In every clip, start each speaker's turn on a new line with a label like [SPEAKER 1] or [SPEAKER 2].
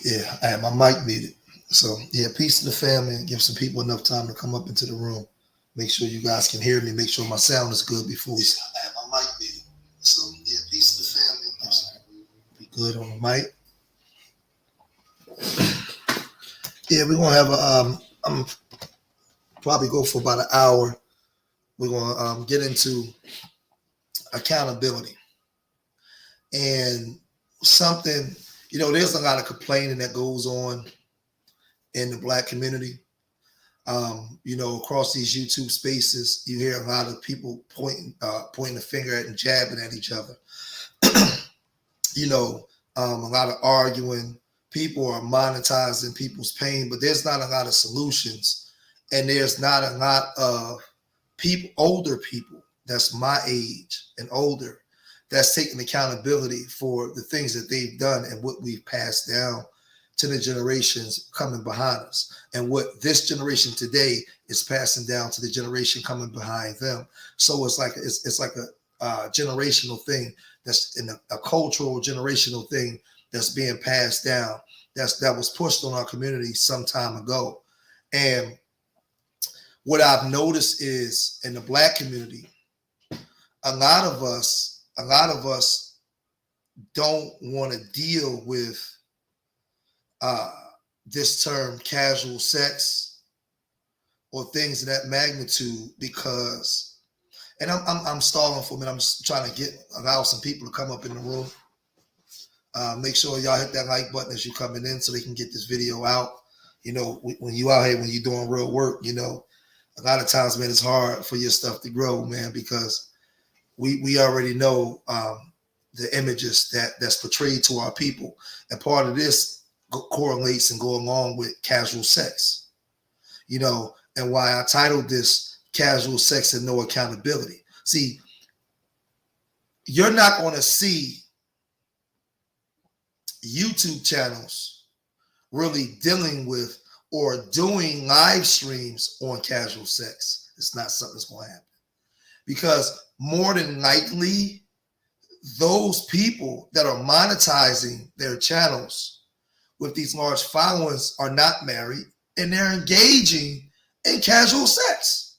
[SPEAKER 1] Yeah, I had my mic muted. So yeah, peace to the family and give some people enough time to come up into the room. Make sure you guys can hear me. Make sure my sound is good before we start. I had my mic muted. So yeah, peace to the family. Be good on the mic. Yeah, we're gonna have a I'm probably go for about an hour. We're gonna get into accountability and something. There's a lot of complaining that goes on in the black community. Across these YouTube spaces, you hear a lot of people pointing the finger at and jabbing at each other. A lot of arguing. People are monetizing people's pain, but there's not a lot of solutions, and there's not a lot of older people that's my age and older, that's taking accountability for the things that they've done and what we've passed down to the generations coming behind us, and what this generation today is passing down to the generation coming behind them. So it's like a generational thing, that's in a cultural generational thing that's being passed down. That was pushed on our community some time ago. And what I've noticed is in the black community, a lot of us don't want to deal with this term casual sex or things of that magnitude, because, and I'm stalling for a minute. I'm just trying to allow some people to come up in the room. Make sure y'all hit that like button as you're coming in so they can get this video out. When you out here, when you're doing real work, a lot of times, man, it's hard for your stuff to grow, man, because we already know the images that's portrayed to our people. And part of this correlates and go along with casual sex, and why I titled this Casual Sex and No Accountability. See, you're not going to see YouTube channels really dealing with or doing live streams on casual sex. It's not something that's going to happen, because more than likely, those people that are monetizing their channels with these large followings are not married, and they're engaging in casual sex.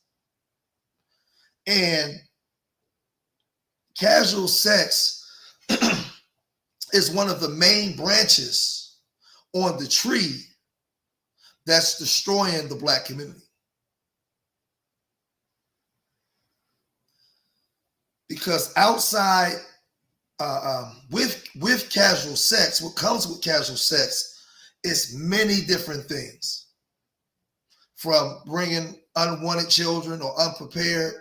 [SPEAKER 1] And casual sex is one of the main branches on the tree that's destroying the black community. Because outside, with casual sex, what comes with casual sex is many different things, from bringing unwanted children or unprepared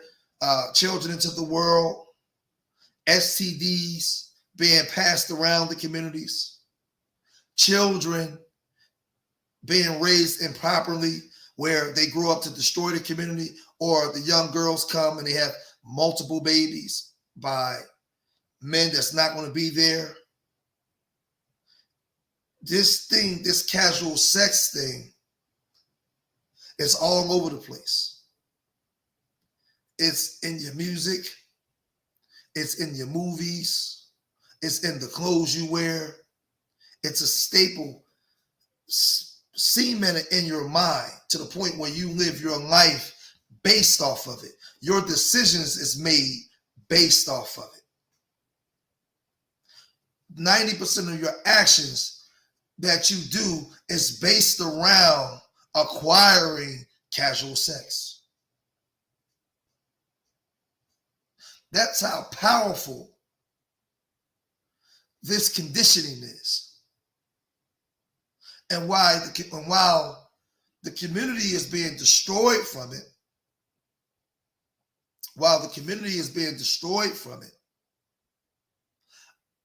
[SPEAKER 1] children into the world, STDs being passed around the communities, children being raised improperly where they grow up to destroy the community, or the young girls come and they have multiple babies by men that's not going to be there. This casual sex thing, is all over the place. It's in your music. It's in your movies. It's in the clothes you wear. It's a staple cemented in your mind to the point where you live your life based off of it. Your decisions is made based off of it. 90% of your actions that you do is based around acquiring casual sex. That's how powerful this conditioning is. And while the community is being destroyed from it,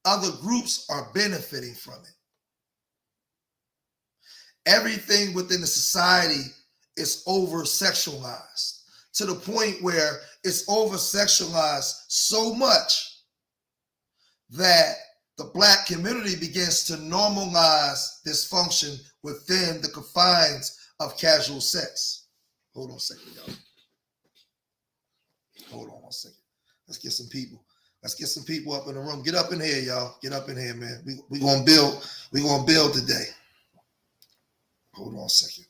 [SPEAKER 1] other groups are benefiting from it. Everything within the society is over-sexualized, to the point where it's over-sexualized so much that the black community begins to normalize dysfunction within the confines of casual sex. Hold on a second, y'all. Hold on one second. Let's get some people up in the room. Get up in here, y'all. Get up in here, man. We gonna build. We gonna build today. Hold on a second.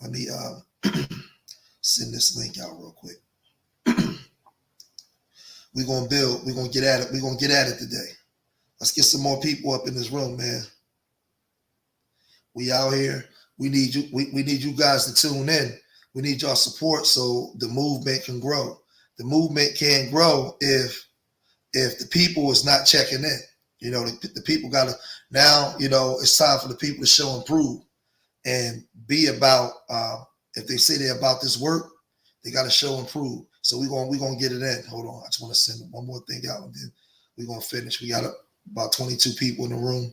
[SPEAKER 1] Let me send this link out real quick. We're gonna build. We're gonna get at it. We're gonna get at it today. Let's get some more people up in this room, man. We out here. We need you. We need you guys to tune in. We need y'all support so the movement can grow. The movement can't grow if the people is not checking in. You know, the people gotta now. You know, it's time for the people to show and prove and be about. If they say they're about this work, they gotta show and prove. So we're gonna get it in. Hold on, I just want to send one more thing out and then we're gonna finish. We got about 22 people in the room.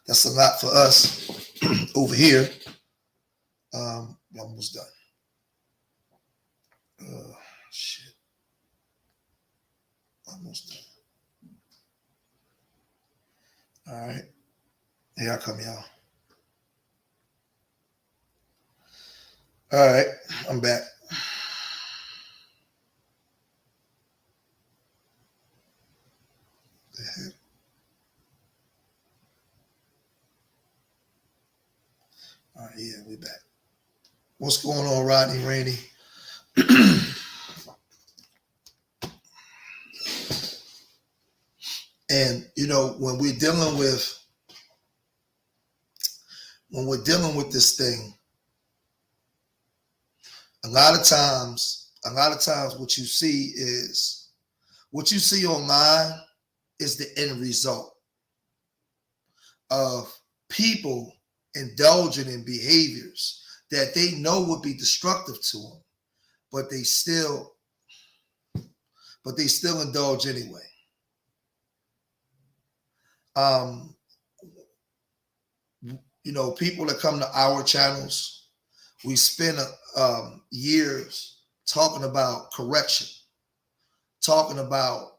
[SPEAKER 1] That's a lot for us over here. We're almost done. Shit. Almost done. All right. Here I come, y'all. All right, I'm back. The heck? All right, yeah, we back. What's going on, Rodney Rainey? And you know, when we're dealing with this thing, a lot of times what you see online is the end result of people indulging in behaviors that they know would be destructive to them, but they still indulge anyway. You know, people that come to our channels, we spend years talking about correction, talking about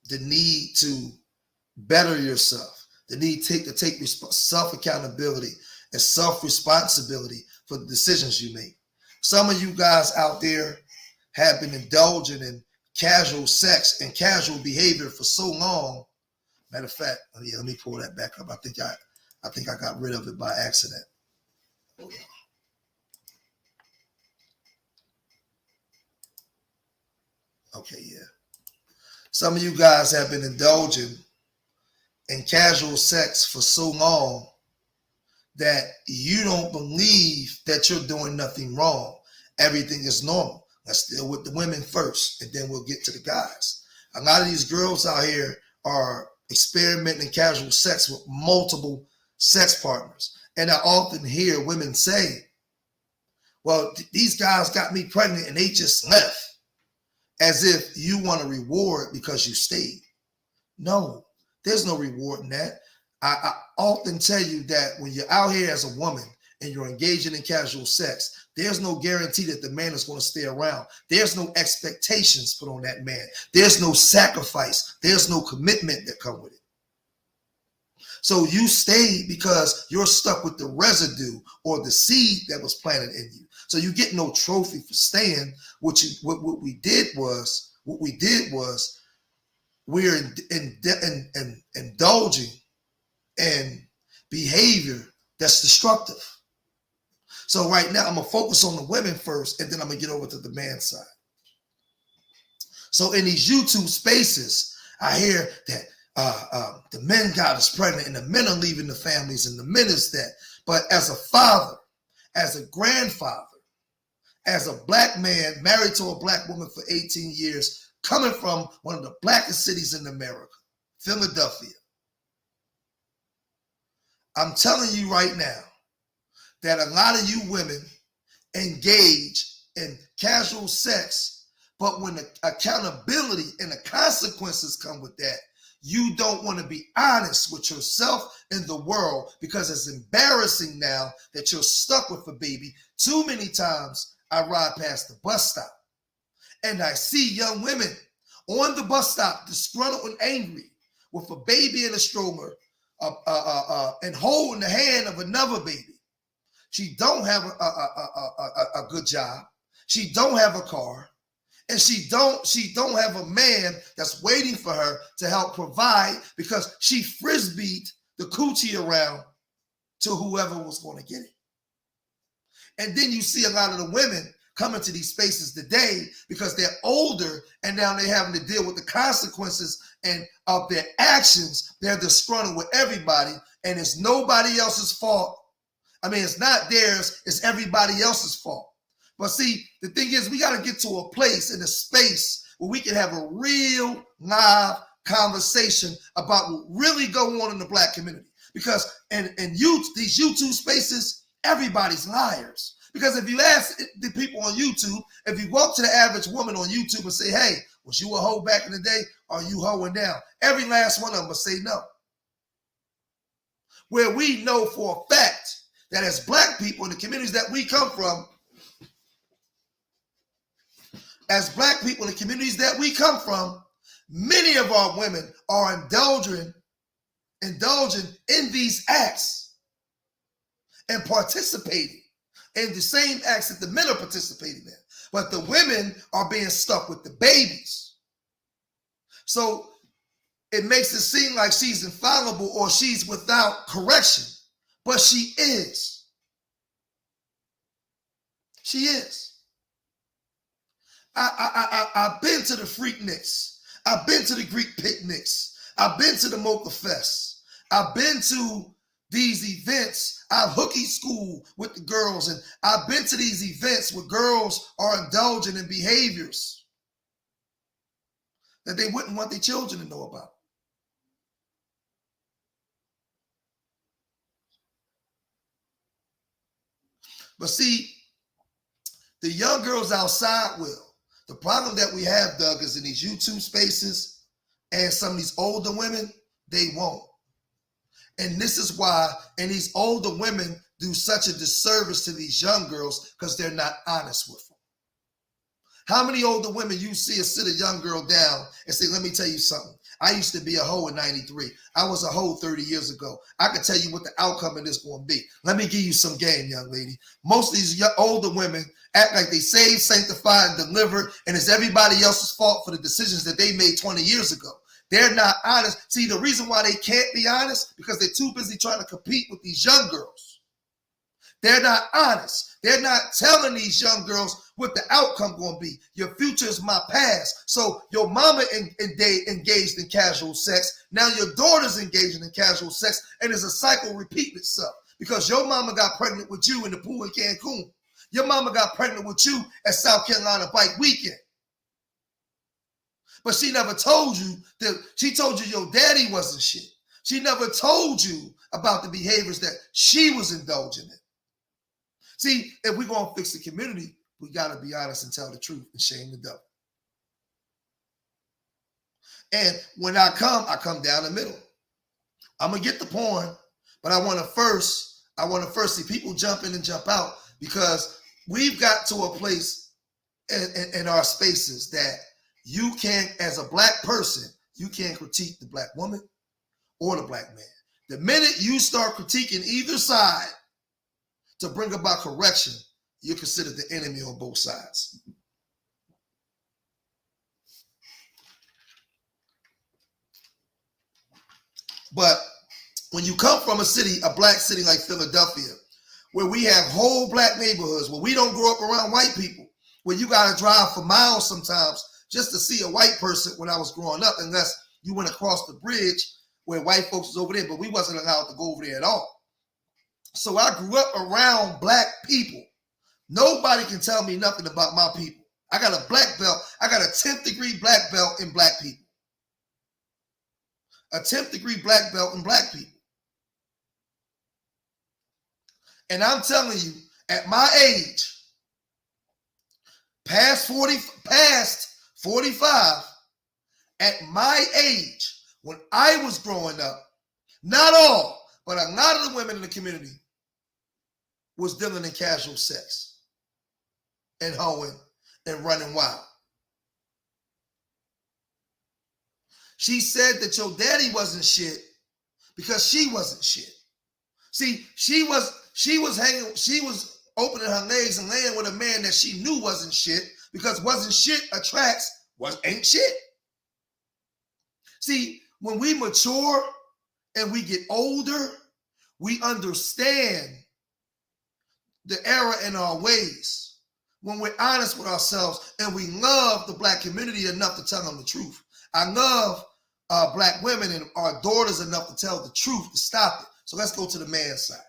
[SPEAKER 1] the need to better yourself, the need to take self-accountability and self-responsibility for the decisions you make. Some of you guys out there have been indulging in casual sex and casual behavior for so long. Matter of fact, yeah, let me pull that back up. I think I got rid of it by accident. Hold on. Okay, yeah. Some of you guys have been indulging in casual sex for so long that you don't believe that you're doing nothing wrong. Everything is normal. Let's deal with the women first, and then we'll get to the guys. A lot of these girls out here are experimenting casual sex with multiple sex partners. And I often hear women say, well, these guys got me pregnant and they just left, as if you want a reward because you stayed. No, there's no reward in that. I often tell you that when you're out here as a woman and you're engaging in casual sex, there's no guarantee that the man is going to stay around. There's no expectations put on that man. There's no sacrifice. There's no commitment that come with it. So you stayed because you're stuck with the residue or the seed that was planted in you. So you get no trophy for staying. What we did was we're indulging in behavior that's destructive. So right now I'm gonna focus on the women first, and then I'm gonna get over to the man side. So in these YouTube spaces, I hear that the men got us pregnant and the men are leaving the families and the men is that. But as a father, as a grandfather, as a black man married to a black woman for 18 years, coming from one of the blackest cities in America, Philadelphia, I'm telling you right now that a lot of you women engage in casual sex, but when the accountability and the consequences come with that, you don't want to be honest with yourself and the world, because it's embarrassing now that you're stuck with a baby. Too many times I ride past the bus stop and I see young women on the bus stop, disgruntled and angry, with a baby in a stroller and holding the hand of another baby. She don't have a good job. She don't have a car. And she don't have a man that's waiting for her to help provide, because she frisbeed the coochie around to whoever was going to get it. And then you see a lot of the women coming to these spaces today because they're older and now they're having to deal with the consequences and of their actions. They're disgruntled with everybody, and it's nobody else's fault. I mean, it's not theirs, it's everybody else's fault. But see, the thing is, we got to get to a place in a space where we can have a real live conversation about what really go on in the Black community. Because in these YouTube spaces, everybody's liars. Because if you ask the people on YouTube, if you walk to the average woman on YouTube and say, hey, was you a hoe back in the day? Or are you hoeing now? Every last one of them will say no. Where we know for a fact that as Black people in the communities that we come from, many of our women are indulging in these acts and participating in the same acts that the men are participating in. But the women are being stuck with the babies. So it makes it seem like she's infallible or she's without correction. But she is. She is. I've been to the Freakniks. I've been to the Greek picnics. I've been to the Mocha Fest. I've been to these events. I've hooky school with the girls, and I've been to these events where girls are indulging in behaviors that they wouldn't want their children to know about. But see, the young girls outside will. The problem that we have, Doug, is in these YouTube spaces and some of these older women, they won't. And this is why, and these older women do such a disservice to these young girls because they're not honest with them. How many older women you see sit a young girl down and say, let me tell you something. I used to be a hoe in 93. I was a hoe 30 years ago. I can tell you what the outcome of this going to be. Let me give you some game, young lady. Most of these older women act like they saved, sanctified, and delivered, and it's everybody else's fault for the decisions that they made 20 years ago. They're not honest. See, the reason why they can't be honest, because they're too busy trying to compete with these young girls. They're not honest. They're not telling these young girls what the outcome going to be. Your future is my past. So your mama engaged in casual sex. Now your daughter's engaging in casual sex, and it's a cycle repeating itself. Because your mama got pregnant with you in the pool in Cancun. Your mama got pregnant with you at South Carolina Bike Weekend. But she never told you that. She told you your daddy wasn't shit. She never told you about the behaviors that she was indulging in. See, if we're going to fix the community, we got to be honest and tell the truth and shame the devil. And when I come down the middle. I'm going to get the porn, but I want to first see people jump in and jump out, because we've got to a place in our spaces that you can't, as a Black person, you can't critique the Black woman or the Black man. The minute you start critiquing either side to bring about correction, you're considered the enemy on both sides. But when you come from a city, a Black city like Philadelphia, where we have whole Black neighborhoods, where we don't grow up around white people, where you got to drive for miles sometimes just to see a white person when I was growing up, unless you went across the bridge where white folks was over there, but we wasn't allowed to go over there at all. So I grew up around Black people. Nobody can tell me nothing about my people. I got a black belt. I got a 10th degree black belt in Black people. A 10th degree black belt in Black people. And I'm telling you, at my age, past 45, at my age, when I was growing up, not all, but a lot of the women in the community was dealing in casual sex and hoeing and running wild. She said that your daddy wasn't shit because she wasn't shit. See, she was opening her legs and laying with a man that she knew wasn't shit, because wasn't shit attracts ain't shit. See, when we mature and we get older, we understand the error in our ways, when we're honest with ourselves and we love the black community enough to tell them the truth. I love black women and our daughters enough to tell the truth, to stop it. So let's go to the man's side.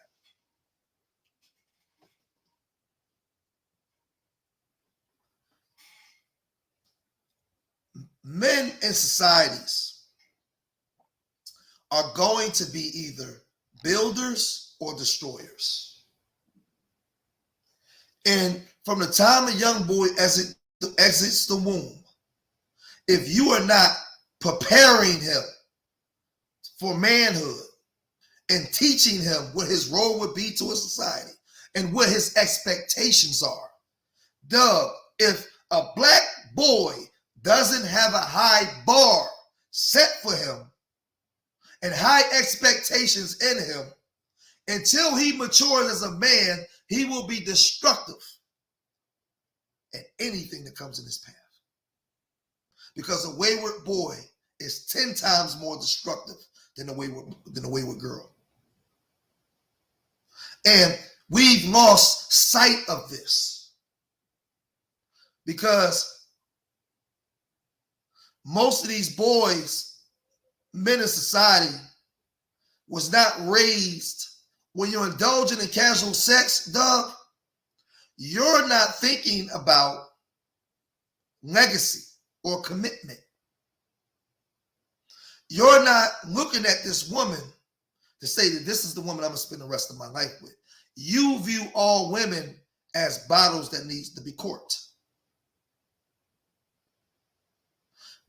[SPEAKER 1] Men in societies are going to be either builders or destroyers. And from the time a young boy exits the womb, if you are not preparing him for manhood and teaching him what his role would be to a society and what his expectations are, Doug, if a black boy doesn't have a high bar set for him and high expectations in him, until he matures as a man, he will be destructive in anything that comes in his path. Because a wayward boy is 10 times more destructive than a wayward girl. And we've lost sight of this because most of these boys, men in society, was not raised. When you're indulging in casual sex, Doug, you're not thinking about legacy or commitment. You're not looking at this woman to say that this is the woman I'm going to spend the rest of my life with. You view all women as bottles that needs to be corked.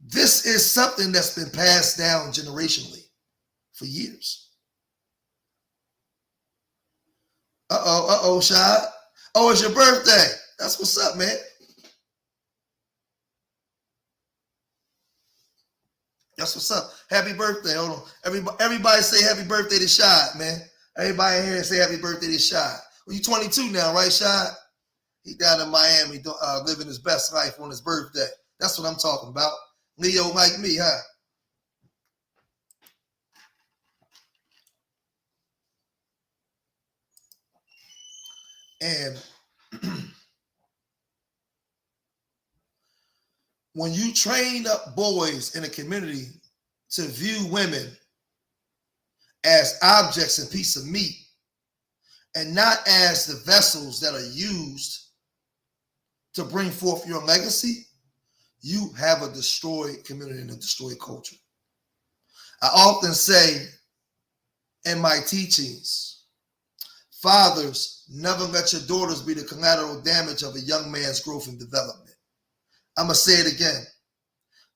[SPEAKER 1] This is something that's been passed down generationally for years. Shad. Oh, it's your birthday. That's what's up, man. That's what's up. Happy birthday. Hold on. Everybody say happy birthday to Shad, man. Everybody in here say happy birthday to Shad. Well, you 22 now, right, Shad? He down in Miami living his best life on his birthday. That's what I'm talking about. Leo like me, huh? And when you train up boys in a community to view women as objects and piece of meat and not as the vessels that are used to bring forth your legacy, you have a destroyed community and a destroyed culture. I often say in my teachings, fathers, never let your daughters be the collateral damage of a young man's growth and development. I'm going to say it again.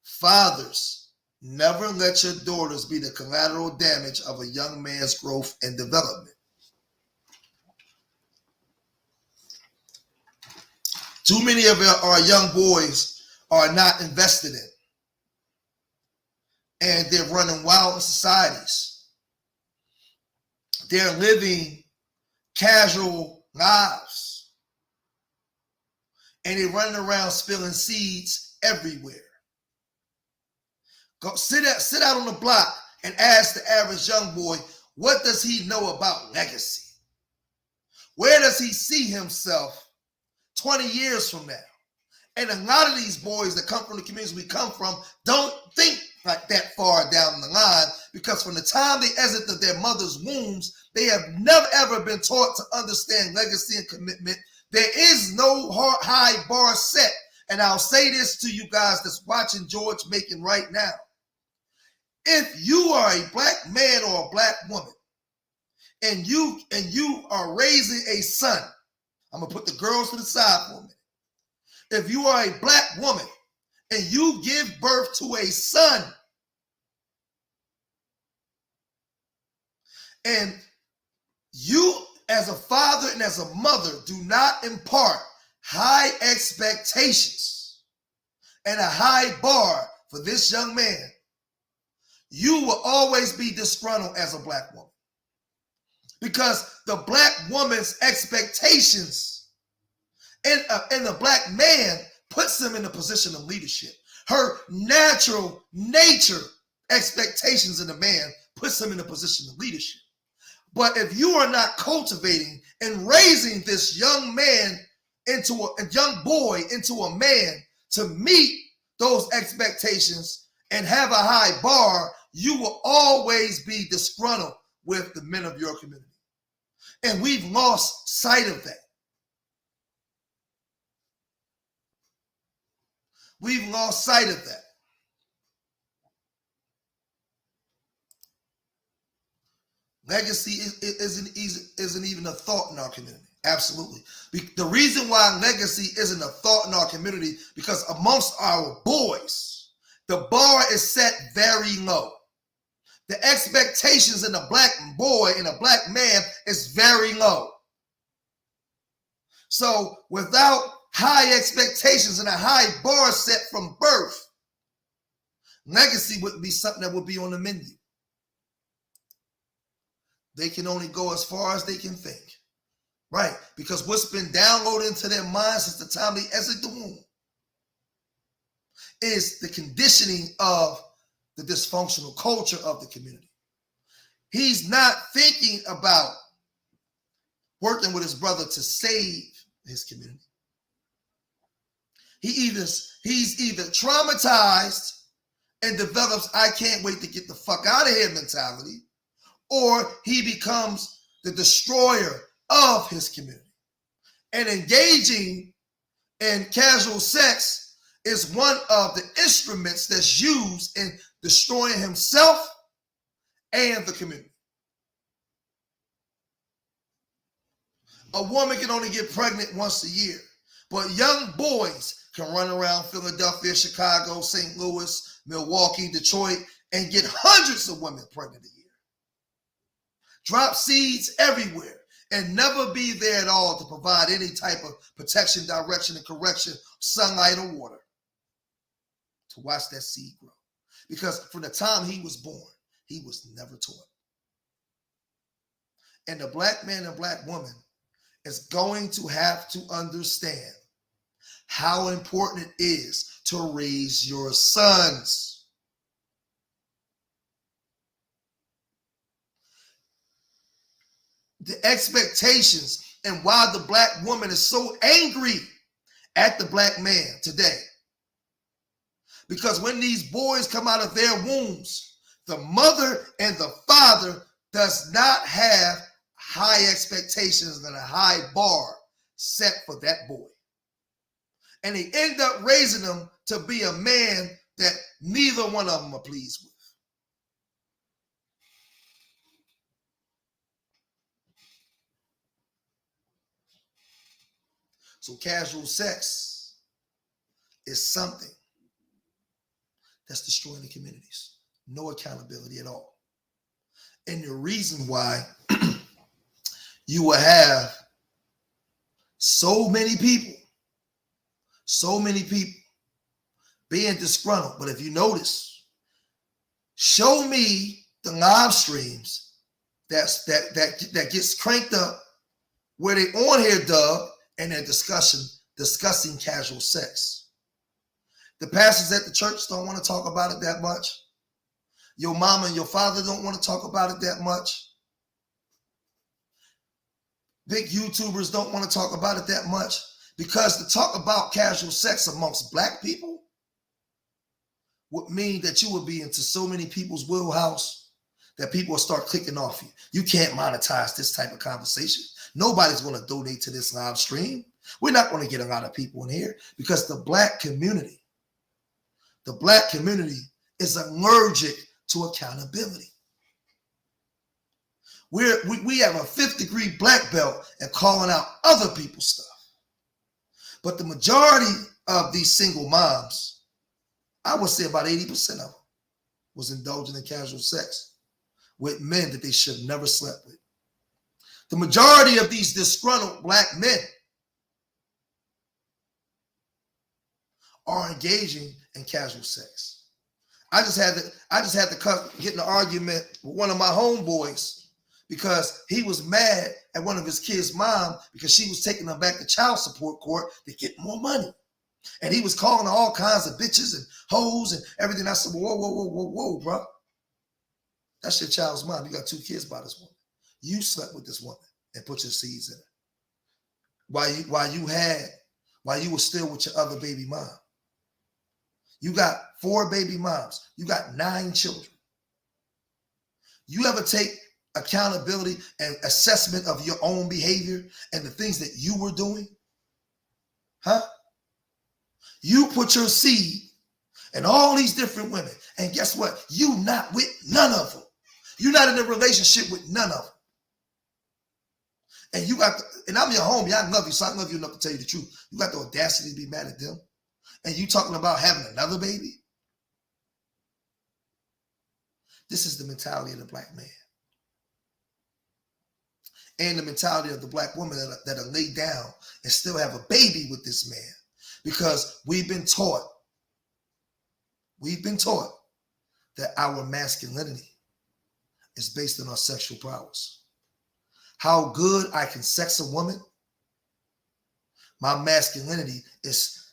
[SPEAKER 1] Fathers, never let your daughters be the collateral damage of a young man's growth and development. Too many of our young boys are not invested in. And they're running wild in societies. They're living casual lives. And they're running around spilling seeds everywhere. Go sit out on the block and ask the average young boy, what does he know about legacy? Where does he see himself 20 years from now? And a lot of these boys that come from the communities we come from don't think like that far down the line, because from the time they exit their mother's wombs, they have never ever been taught to understand legacy and commitment. There is no high bar set. And I'll say this to you guys that's watching George Macon right now. If you are a black man or a black woman and you are raising a son, I'm going to put the girls to the side for a minute. If you are a black woman and you give birth to a son, and you as a father and as a mother do not impart high expectations and a high bar for this young man, you will always be disgruntled as a black woman. Because the black woman's expectations and the black man puts him in a position of leadership. Her natural nature expectations in a man puts him in a position of leadership. But if you are not cultivating and raising this young man into a young boy into a man to meet those expectations and have a high bar, you will always be disgruntled with the men of your community. And we've lost sight of that. We've lost sight of that. Legacy isn't even a thought in our community. Absolutely. The reason why legacy isn't a thought in our community, because amongst our boys, the bar is set very low. The expectations in a black boy and a black man is very low. So without high expectations and a high bar set from birth, legacy wouldn't be something that would be on the menu. They can only go as far as they can think. Right? Because what's been downloaded into their minds since the time they exit the womb is the conditioning of the dysfunctional culture of the community. He's not thinking about working with his brother to save his community. He's either traumatized and develops "I can't wait to get the fuck out of here" mentality, or he becomes the destroyer of his community. And engaging in casual sex is one of the instruments that's used in destroying himself and the community. A woman can only get pregnant once a year, but young boys can run around Philadelphia, Chicago, St. Louis, Milwaukee, Detroit, and get hundreds of women pregnant a year. Drop seeds everywhere and never be there at all to provide any type of protection, direction, and correction, sunlight, or water to watch that seed grow. Because from the time he was born, he was never taught. And the black man and black woman is going to have to understand how important it is to raise your sons. The expectations and why the black woman is so angry at the black man today. Because when these boys come out of their wombs, the mother and the father does not have high expectations and a high bar set for that boy. And they end up raising them to be a man that neither one of them are pleased with. So casual sex is something that's destroying the communities. No accountability at all. And the reason why you will have so many people being disgruntled. But if you notice, show me the live streams that gets cranked up where they on here, Doug, and they're discussing casual sex. The pastors at the church don't want to talk about it that much. Your mama and your father don't want to talk about it that much. Big YouTubers don't want to talk about it that much, because to talk about casual sex amongst black people would mean that you would be into so many people's wheelhouse that people will start clicking off you. You can't monetize this type of conversation. Nobody's going to donate to this live stream. We're not going to get a lot of people in here because the black community is allergic to accountability. We have a 5th degree black belt and calling out other people's stuff. But the majority of these single moms, I would say about 80% of them, was indulging in casual sex with men that they should have never slept with. The majority of these disgruntled black men are engaging in casual sex. I just had to get in an argument with one of my homeboys because he was mad at one of his kids' mom because she was taking him back to child support court to get more money. And he was calling her all kinds of bitches and hoes and everything. I said, whoa, bro. That's your child's mom. You got 2 kids by this woman. You slept with this woman and put your seeds in her. While you were still with your other baby mom. You got 4 baby moms. You got 9 children. You ever take accountability and assessment of your own behavior and the things that you were doing? Huh? You put your seed in all these different women. And guess what? You not with none of them. You're not in a relationship with none of them. And and I'm your homie. I love you, so I love you enough to tell you the truth. You got the audacity to be mad at them. And you talking about having another baby? This is the mentality of the black man. And the mentality of the black woman that'll lay down and still have a baby with this man. Because we've been taught that our masculinity is based on our sexual prowess. How good I can sex a woman, my masculinity is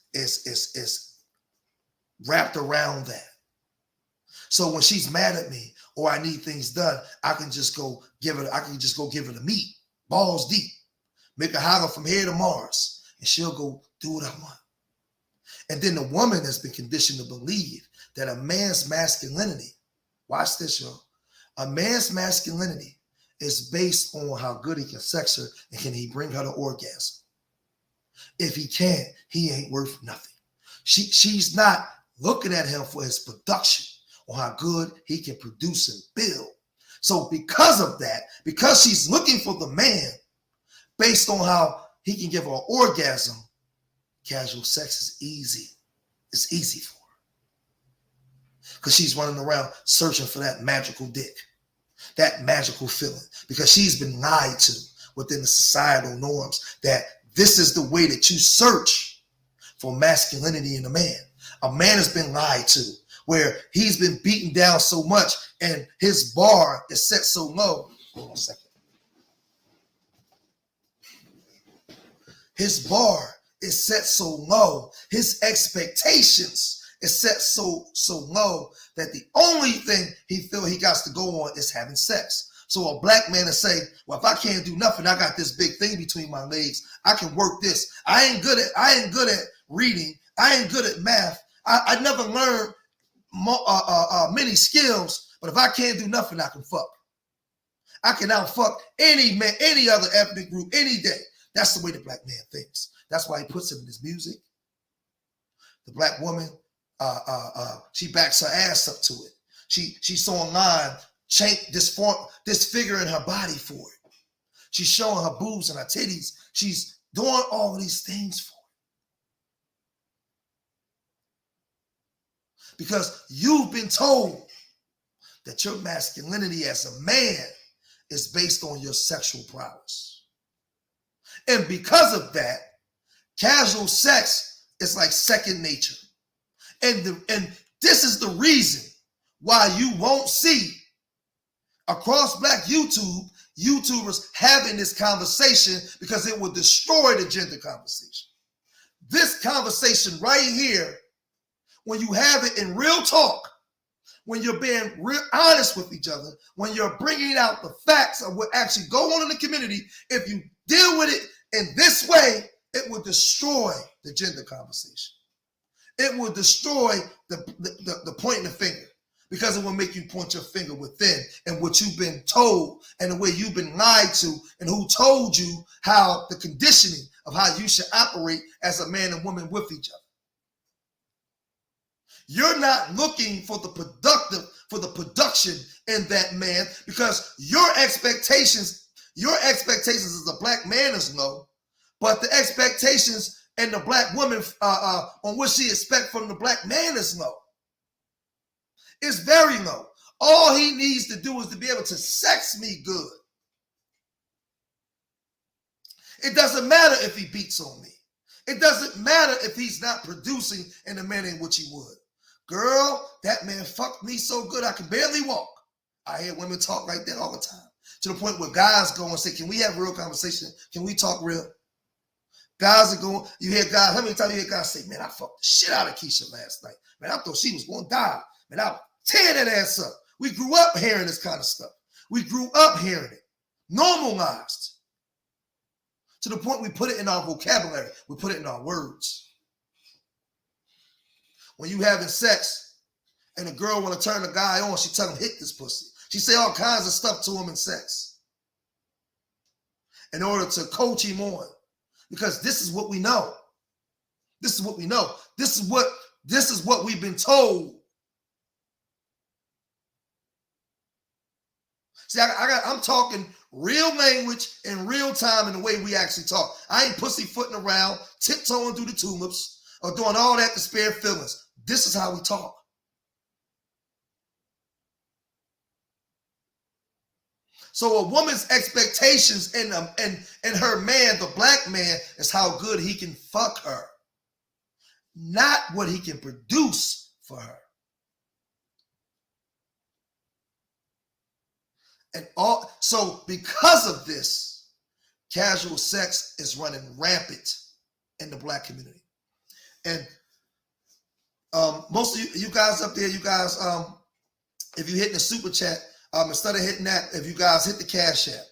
[SPEAKER 1] wrapped around that. So when she's mad at me or I need things done, I can just go give her the meat, balls deep, make her holler from here to Mars, and she'll go do what I want. And then the woman has been conditioned to believe that a man's masculinity, watch this, y'all, a man's masculinity is based on how good he can sex her and can he bring her to orgasm. If he can't, he ain't worth nothing. She's not looking at him for his production or how good he can produce and build. So because of that, because she's looking for the man based on how he can give her an orgasm, casual sex is easy. It's easy for her. Because she's running around searching for that magical dick, that magical feeling. Because she's been lied to within the societal norms that this is the way that you search for masculinity in a man. A man has been lied to where he's been beaten down so much and his bar is set so low. Hold on a second. His bar is set so low. His expectations is set so low that the only thing he feel he got to go on is having sex. So a black man to say, well, if I can't do nothing, I got this big thing between my legs. I can work this. I ain't good at reading. I ain't good at math. I never learned many skills, but if I can't do nothing, I can fuck. I can out fuck any man, any other ethnic group, any day. That's the way the black man thinks. That's why he puts it in his music. The black woman, she backs her ass up to it. She's so online, disfiguring her body for it. She's showing her boobs and her titties. She's doing all of these things for it. Because you've been told that your masculinity as a man is based on your sexual prowess. And because of that, casual sex is like second nature. And this is the reason why you won't see across black YouTubers having this conversation, because it will destroy the gender conversation. This conversation right here, when you have it in real talk, when you're being real honest with each other, when you're bringing out the facts of what actually go on in the community, if you deal with it in this way, it will destroy the gender conversation. It will destroy the pointing the finger, because it will make you point your finger within and what you've been told and the way you've been lied to and who told you how the conditioning of how you should operate as a man and woman with each other. You're not looking for the production in that man, because your expectations as a black man is low, but the expectations and the black woman on what she expects from the black man is low. It's very low. All he needs to do is to be able to sex me good. It doesn't matter if he beats on me. It doesn't matter if he's not producing in the manner in which he would. Girl, that man fucked me so good I can barely walk. I hear women talk like that all the time. To the point where guys go and say, can we have a real conversation? Can we talk real? Guys are going, you hear guys, how many times you hear guys say, man, I fucked the shit out of Keisha last night. Man, I thought she was going to die. Man, I would tear that ass up. We grew up hearing this kind of stuff. We grew up hearing it. Normalized. To the point we put it in our vocabulary. We put it in our words. When you having sex and a girl want to turn a guy on, she tell him, hit this pussy. She say all kinds of stuff to him in sex in order to coach him on. Because this is what we know. This is what we know. This is what we've been told. See, I'm talking real language in real time in the way we actually talk. I ain't pussyfooting around, tiptoeing through the tulips, or doing all that to spare feelings. This is how we talk. So a woman's expectations and her man, the black man, is how good he can fuck her, not what he can produce for her. And so because of this, casual sex is running rampant in the black community. And most of you guys up there, if you hit the super chat, instead of hitting that, if you guys hit the Cash App,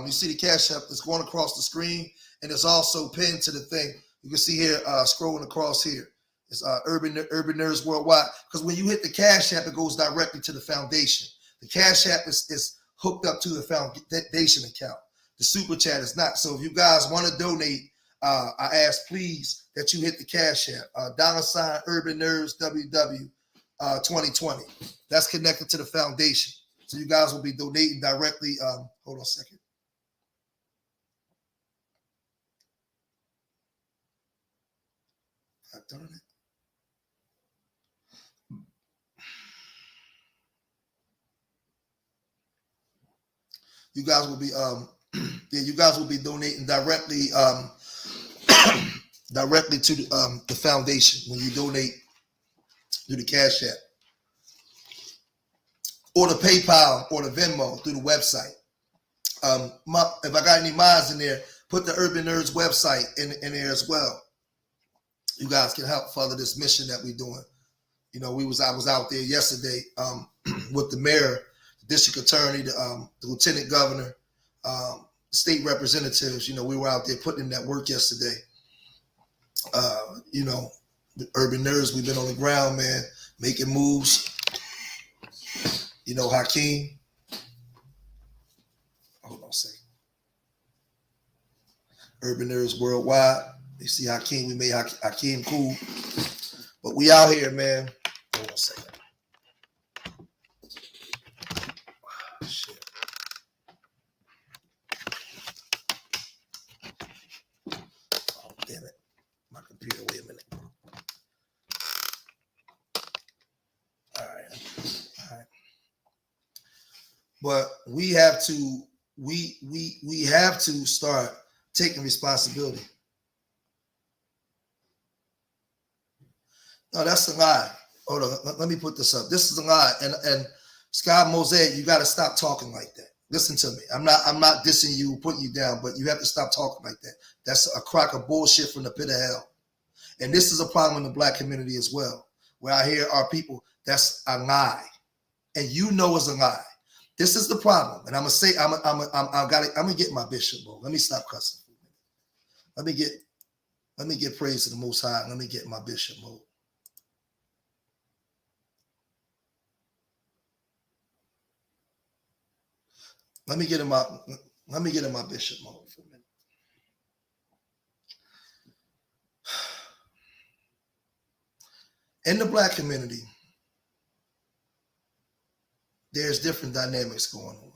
[SPEAKER 1] you see the Cash App that's going across the screen, and it's also pinned to the thing. You can see here, scrolling across here. It's Urban Nerds Worldwide. Because when you hit the Cash App, it goes directly to the foundation. The Cash App is hooked up to the foundation account. The super chat is not. So if you guys want to donate, I ask please that you hit the Cash App, $ Urban Nerds WW 2020. That's connected to the foundation. So you guys will be donating directly. Hold on a second. Darn it. You guys will be you guys will be donating directly directly to the foundation when you donate through the Cash App or the PayPal or the Venmo through the website. If I got any minds in there, put the Urban Nerds website in there as well. You guys can help further this mission that we're doing. You know, I was out there yesterday with the mayor, the district attorney, the lieutenant governor, state representatives. You know, we were out there putting in that work yesterday. You know, the Urban Nerds, we've been on the ground, man, making moves. You know, Hakeem. Hold on a second. Urban Nerds Worldwide. You see Hakeem, we made Hakeem cool. But we out here, man. Hold on a second. Oh, shit. Oh, damn it. My computer, wait a minute. All right. But we have to start taking responsibility. No, that's a lie. Hold on, let me put this up. This is a lie. And Scott Mosaic, you got to stop talking like that. Listen to me. I'm not dissing you, putting you down, but you have to stop talking like that. That's a crock of bullshit from the pit of hell. And this is a problem in the black community as well, where I hear our people, that's a lie. And you know it's a lie. This is the problem. And I'm gonna say, I'm gonna get my bishop mode. Let me stop cussing for a minute. Let me get praise to the Most High. Let me get my bishop mode. Let me get in my bishop mode for a minute. In the black community, there's different dynamics going on.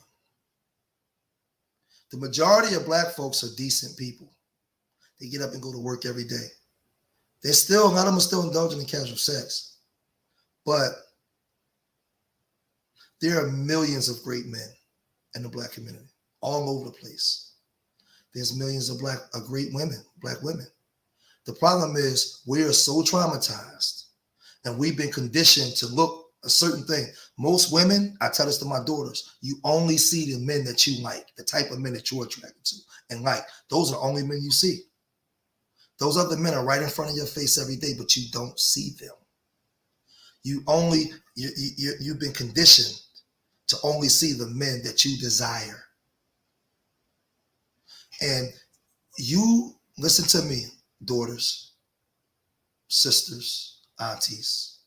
[SPEAKER 1] The majority of black folks are decent people. They get up and go to work every day. A lot of them are still indulging in casual sex. But there are millions of great men in the black community, all over the place. There's millions of great women, black women. The problem is we are so traumatized and we've been conditioned to look a certain thing. Most women, I tell this to my daughters, you only see the men that you like, the type of men that you're attracted to and like. Those are the only men you see. Those other men are right in front of your face every day, but you don't see them. You've been conditioned to only see the men that you desire. And you listen to me, daughters, sisters, aunties.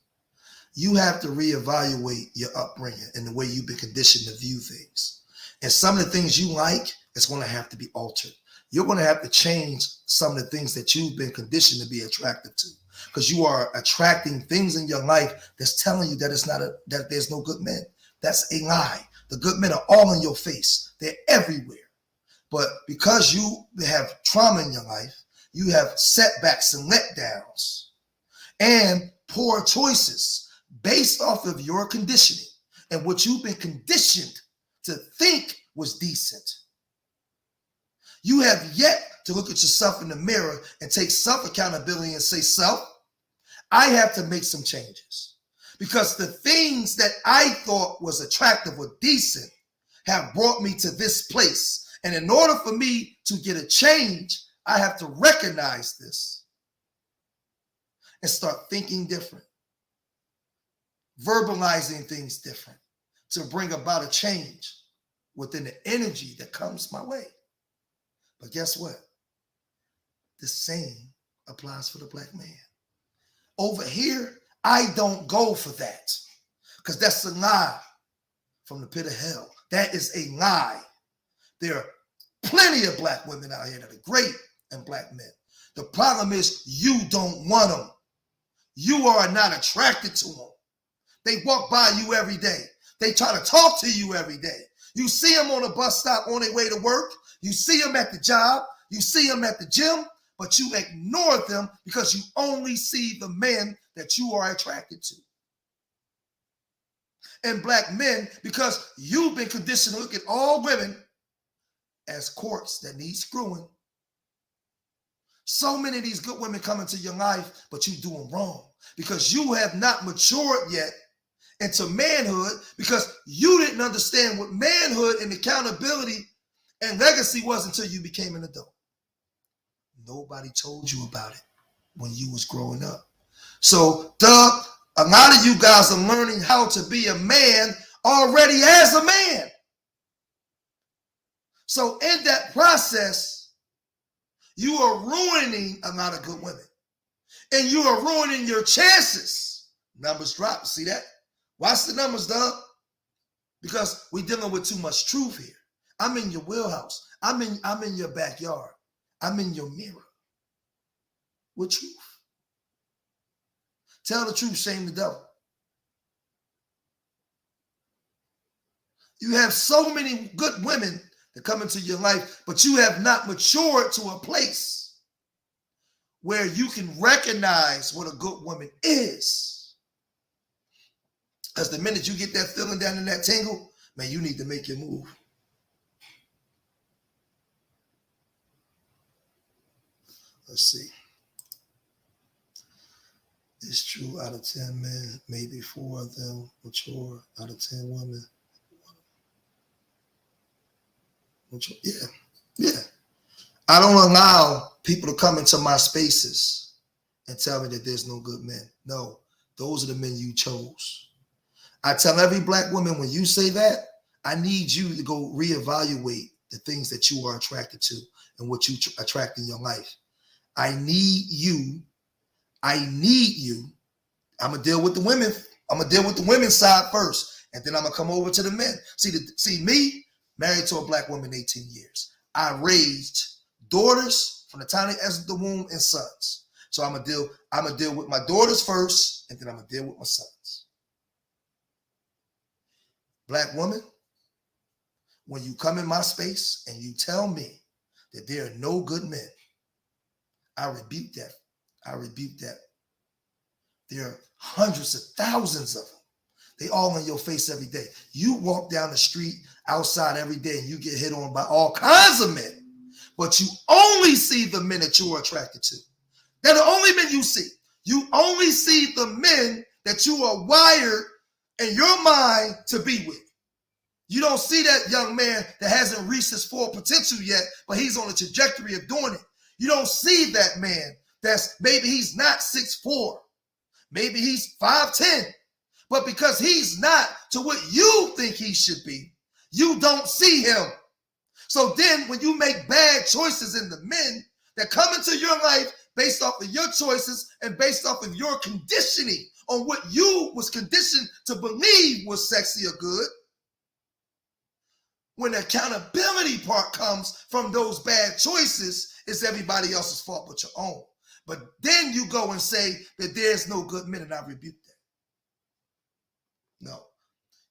[SPEAKER 1] You have to reevaluate your upbringing and the way you've been conditioned to view things. And some of the things you like is going to have to be altered. You're going to have to change some of the things that you've been conditioned to be attracted to, because you are attracting things in your life that's telling you that that there's no good men. That's a lie. The good men are all in your face. They're everywhere. But because you have trauma in your life, you have setbacks and letdowns and poor choices based off of your conditioning and what you've been conditioned to think was decent. You have yet to look at yourself in the mirror and take self-accountability and say, self, I have to make some changes, because the things that I thought was attractive or decent have brought me to this place. And in order for me to get a change, I have to recognize this and start thinking different, verbalizing things different to bring about a change within the energy that comes my way. But guess what? The same applies for the black man. Over here, I don't go for that, because that's a lie from the pit of hell. That is a lie. There are plenty of black women out here that are great, and black men. The problem is you don't want them. You are not attracted to them. They walk by you every day. They try to talk to you every day. You see them on a bus stop on their way to work. You see them at the job. You see them at the gym, but you ignore them because you only see the men that you are attracted to. And black men, because you've been conditioned to look at all women as quartz that need screwing. So many of these good women come into your life, but you do them wrong because you have not matured yet into manhood, because you didn't understand what manhood and accountability and legacy was until you became an adult. Nobody told you about it when you was growing up. So, a lot of you guys are learning how to be a man already as a man. So in that process, you are ruining a lot of good women. And you are ruining your chances. Numbers drop. See that? Watch the numbers, Doug. Because we're dealing with too much truth here. I'm in your wheelhouse. I'm in your backyard. I'm in your mirror. With truth. Tell the truth, shame the devil. You have so many good women that come into your life, but you have not matured to a place where you can recognize what a good woman is. Because the minute you get that feeling down in that tingle, man, you need to make your move. Let's see. It's true, out of 10 men, maybe 4 of them mature. Out of 10 women, mature. Yeah. I don't allow people to come into my spaces and tell me that there's no good men. No, those are the men you chose. I tell every black woman, when you say that, I need you to go reevaluate the things that you are attracted to and what you attract in your life. I need you. I'm going to deal with the women. I'm going to deal with the women's side first, and then I'm going to come over to the men. See me, married to a black woman 18 years. I raised daughters from the time they entered the womb and sons. So I'm going to deal with my daughters first, and then I'm going to deal with my sons. Black woman, when you come in my space and you tell me that there are no good men, I rebuke that. There are hundreds of thousands of them. They all in your face every day. You walk down the street outside every day and you get hit on by all kinds of men, but you only see the men that you are attracted to. They're the only men you see. You only see the men that you are wired in your mind to be with. You don't see that young man that hasn't reached his full potential yet, but he's on a trajectory of doing it. You don't see that man that's maybe he's not 6'4", maybe he's 5'10", but because he's not to what you think he should be, you don't see him. So then when you make bad choices in the men that come into your life based off of your choices and based off of your conditioning on what you was conditioned to believe was sexy or good, when the accountability part comes from those bad choices, it's everybody else's fault but your own. But then you go and say that there's no good men, and I rebuke that. No.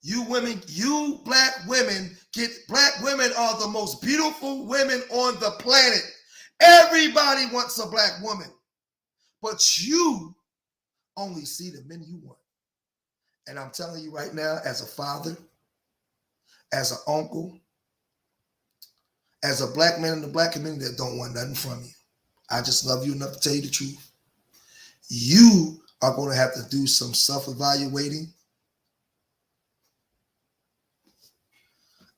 [SPEAKER 1] You women, you black women are the most beautiful women on the planet. Everybody wants a black woman, but you only see the men you want. And I'm telling you right now, as a father, as an uncle, as a black man in the black community that don't want nothing from you, I just love you enough to tell you the truth. You are going to have to do some self-evaluating.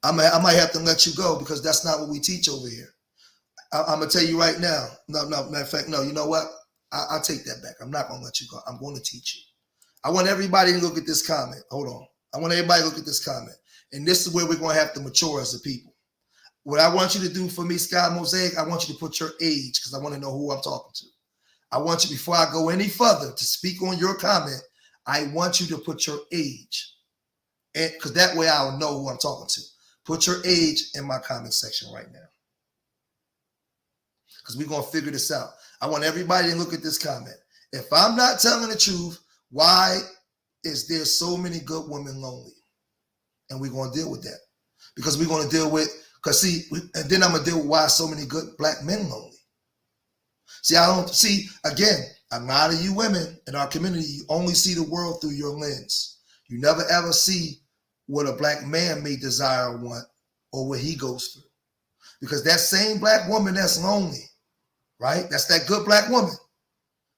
[SPEAKER 1] I might have to let you go because that's not what we teach over here. I'm going to tell you right now. No, matter of fact, no, you know what? I'll take that back. I'm not going to let you go. I'm going to teach you. I want everybody to look at this comment. Hold on. I want everybody to look at this comment. And this is where we're going to have to mature as a people. What I want you to do for me, Sky Mosaic, I want you to put your age because I want to know who I'm talking to. I want you, before I go any further to speak on your comment, I want you to put your age. Because that way I'll know who I'm talking to. Put your age in my comment section right now. Because we're going to figure this out. I want everybody to look at this comment. If I'm not telling the truth, why is there so many good women lonely? And we're going to deal with that. Because we're going to deal with, and then I'm going to deal with why so many good black men lonely. See, again, a lot of you women in our community, you only see the world through your lens. You never ever see what a black man may desire or want or what he goes through. Because that same black woman that's lonely, right? That's that good black woman.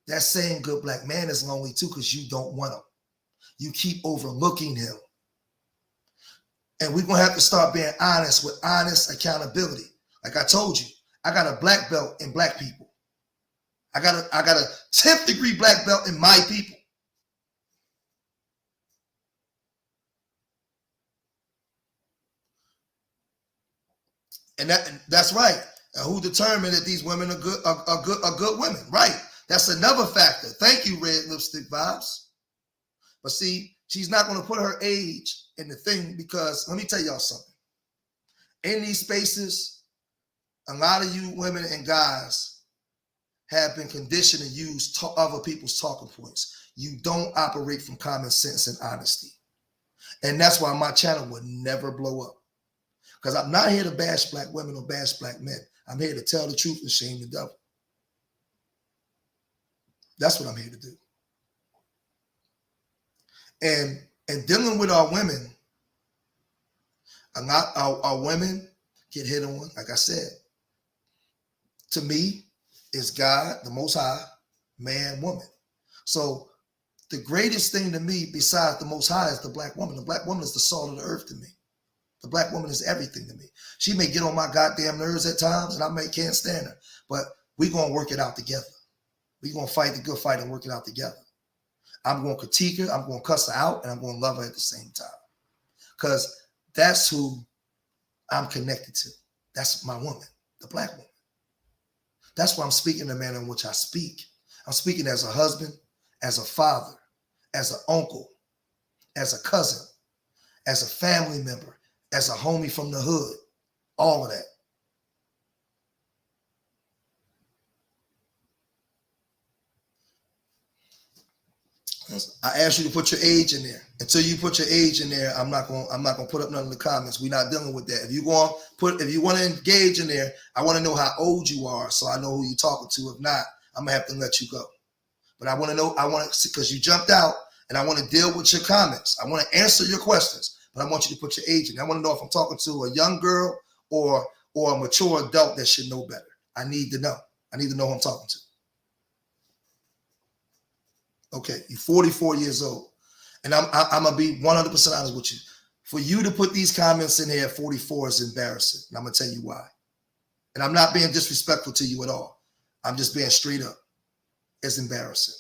[SPEAKER 1] That same good black man is lonely too because you don't want him. You keep overlooking him. And we're going to have to start being honest with honest accountability. Like I told you, I got a black belt in black people. I got a 10th degree black belt in my people. And that's right. Who determined that these women are good women? Right. That's another factor. Thank you, Red Lipstick Vibes. But see, she's not going to put her age in the thing because let me tell y'all something. In these spaces, a lot of you women and guys have been conditioned to use other people's talking points. You don't operate from common sense and honesty. And that's why my channel would never blow up. Because I'm not here to bash black women or bash black men. I'm here to tell the truth and shame the devil. That's what I'm here to do. And dealing with our women, our women get hit on, like I said. To me, is God, the Most High, man, woman. So the greatest thing to me besides the Most High is the black woman. The black woman is the salt of the earth to me. The black woman is everything to me. She may get on my goddamn nerves at times and I can't stand her, but we're going to work it out together. We're going to fight the good fight and work it out together. I'm going to critique her, I'm going to cuss her out, and I'm going to love her at the same time. Because that's who I'm connected to. That's my woman, the black woman. That's why I'm speaking the manner in which I speak. I'm speaking as a husband, as a father, as an uncle, as a cousin, as a family member, as a homie from the hood, all of that. I asked you to put your age in there. Until you put your age in there, I'm not gonna put up none of the comments. We're not dealing with that. If you want to engage in there, I want to know how old you are so I know who you're talking to. If not, I'm gonna have to let you go. But I want to know, because you jumped out and I want to deal with your comments. I want to answer your questions, but I want you to put your age in. I want to know if I'm talking to a young girl or a mature adult that should know better. I need to know. I need to know who I'm talking to. Okay, you're 44 years old. And I'm going to be 100% honest with you. For you to put these comments in here at 44 is embarrassing. And I'm going to tell you why. And I'm not being disrespectful to you at all. I'm just being straight up. It's embarrassing.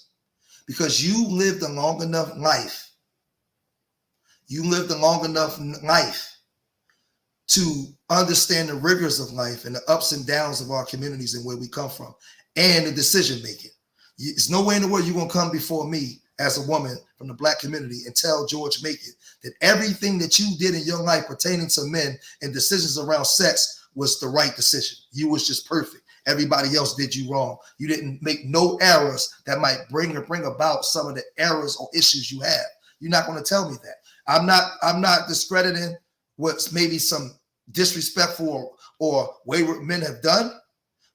[SPEAKER 1] Because you lived a long enough life. You lived a long enough life to understand the rigors of life and the ups and downs of our communities and where we come from and the decision making. There's no way in the world you're going to come before me as a woman from the Black community and tell George Macon that everything that you did in your life pertaining to men and decisions around sex was the right decision. You was just perfect. Everybody else did you wrong. You didn't make no errors that might bring about some of the errors or issues you have. You're not going to tell me that. I'm not discrediting what's maybe some disrespectful or wayward men have done,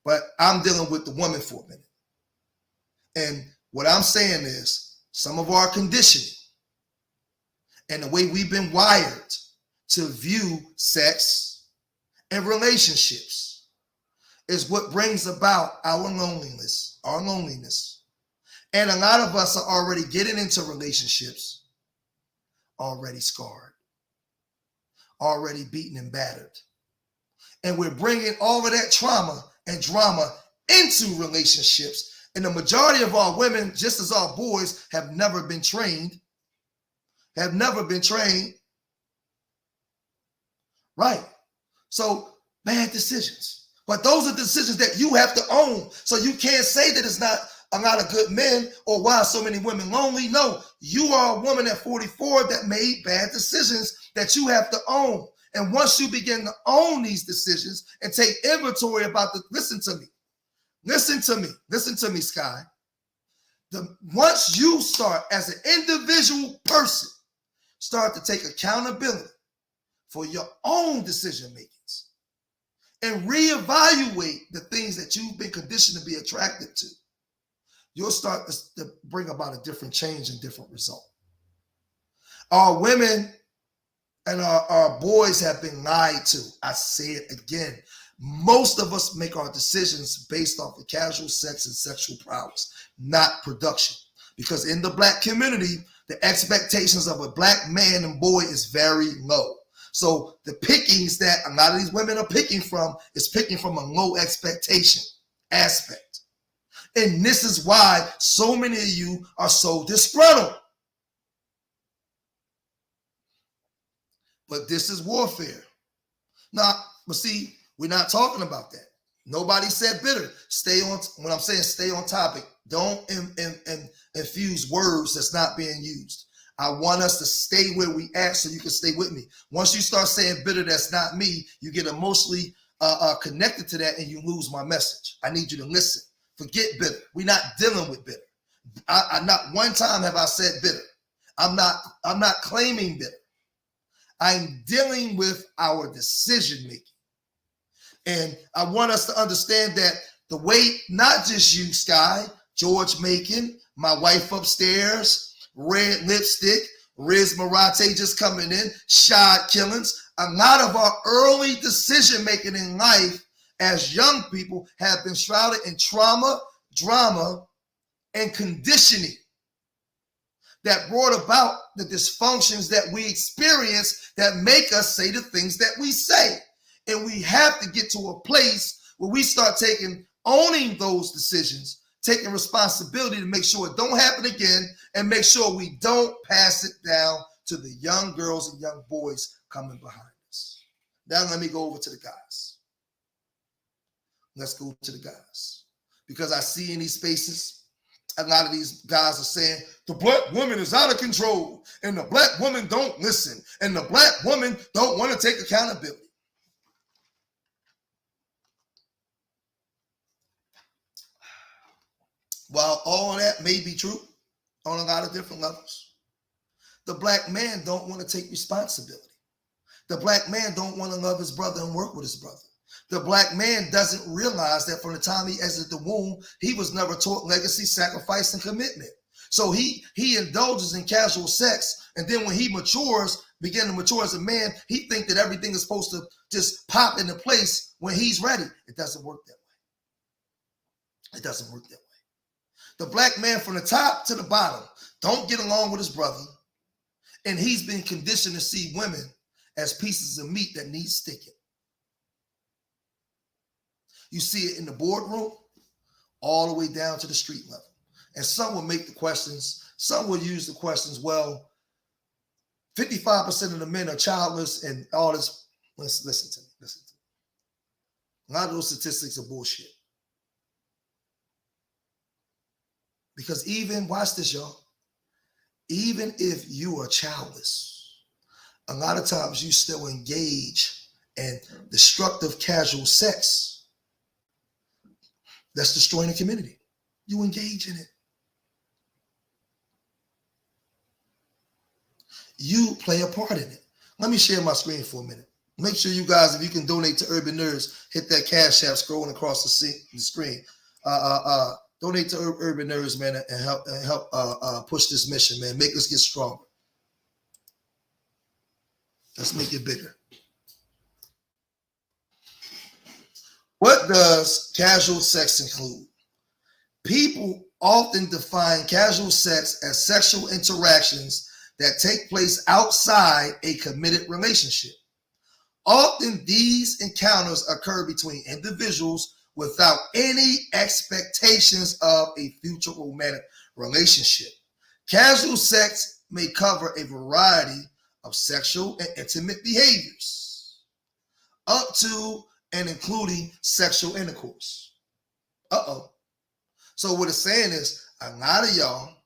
[SPEAKER 1] but I'm dealing with the woman for a minute. And what I'm saying is some of our conditioning and the way we've been wired to view sex and relationships is what brings about our loneliness. And a lot of us are already getting into relationships already scarred, already beaten and battered. And we're bringing all of that trauma and drama into relationships. And the majority of our women, just as our boys, have never been trained. Right. So bad decisions. But those are decisions that you have to own. So you can't say that it's not a lot of good men or why are so many women lonely. No, you are a woman at 44 that made bad decisions that you have to own. And once you begin to own these decisions and take inventory about listen to me, Sky. Once you start as an individual person, start to take accountability for your own decision makings and reevaluate the things that you've been conditioned to be attracted to, you'll start to bring about a different change and different result. Our women and our boys have been lied to. I say it again. Most of us make our decisions based off of casual sex and sexual prowess, not production. Because in the Black community, the expectations of a Black man and boy is very low. So the pickings that a lot of these women are picking from is picking from a low expectation aspect. And this is why so many of you are so disgruntled. But this is warfare. Now, but see, we're not talking about that. Nobody said bitter. Stay on, when I'm saying stay on topic, don't infuse words that's not being used. I want us to stay where we at so you can stay with me. Once you start saying bitter, that's not me, you get emotionally connected to that and you lose my message. I need you to listen. Forget bitter. We're not dealing with bitter. I not one time have I said bitter. I'm not claiming bitter. I'm dealing with our decision making. And I want us to understand that the way, not just you, Sky, George Macon, my wife upstairs, Red Lipstick, Riz Marate just coming in, Shad Killings, a lot of our early decision making in life as young people have been shrouded in trauma, drama, and conditioning that brought about the dysfunctions that we experience that make us say the things that we say. And we have to get to a place where we start owning those decisions, taking responsibility to make sure it don't happen again, and make sure we don't pass it down to the young girls and young boys coming behind us. Now let me go over to the guys. Let's go to the guys. Because I see in these spaces, a lot of these guys are saying, the Black woman is out of control, and the Black woman don't listen, and the Black woman don't want to take accountability. While all that may be true on a lot of different levels, the Black man don't want to take responsibility. The Black man don't want to love his brother and work with his brother. The Black man doesn't realize that from the time he exited the womb, he was never taught legacy, sacrifice, and commitment. So he indulges in casual sex, and then when he begin to mature as a man, he thinks that everything is supposed to just pop into place when he's ready. It doesn't work that way. It doesn't work that way. The Black man from the top to the bottom don't get along with his brother, and he's been conditioned to see women as pieces of meat that need sticking. You see it in the boardroom all the way down to the street level. And some will make the questions, some will use the questions, well, 55% of the men are childless and all this. Listen to me. Listen to me. A lot of those statistics are bullshit. Because even, watch this, y'all, even if you are childless, a lot of times you still engage in destructive casual sex that's destroying the community. You engage in it. You play a part in it. Let me share my screen for a minute. Make sure you guys, if you can donate to Urban Nerds, hit that Cash App scrolling across the screen. Donate to Urban Nerds, man, and help push this mission, man. Make us get stronger. Let's make it bigger. What does casual sex include? People often define casual sex as sexual interactions that take place outside a committed relationship. Often these encounters occur between individuals without any expectations of a future romantic relationship. Casual sex may cover a variety of sexual and intimate behaviors, up to and including sexual intercourse. So what it's saying is, a lot of y'all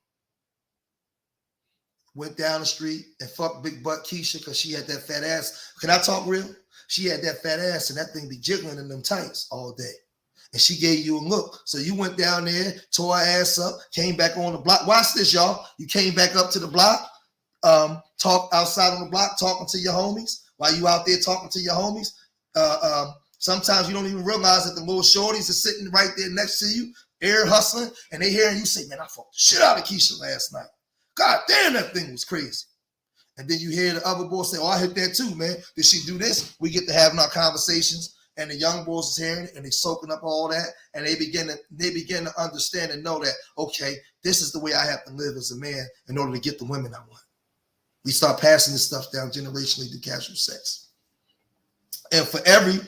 [SPEAKER 1] went down the street and fucked big butt Keisha because she had that fat ass. Can I talk real? She had that fat ass and that thing be jiggling in them tights all day. And she gave you a look. So you went down there, tore her ass up, came back on the block. Watch this, y'all. You came back up to the block, talk outside on the block, talking to your homies while you out there talking to your homies. Sometimes you don't even realize that the little shorties are sitting right there next to you, air hustling, and they hearing you say, man, I fucked the shit out of Keisha last night. God damn, that thing was crazy. And then you hear the other boys say, oh, I hit that too, man. Did she do this? We get to having our conversations, and the young boys is hearing it, and they soaking up all that, and they begin to understand and know that, okay, this is the way I have to live as a man in order to get the women I want. We start passing this stuff down generationally to casual sex. And for every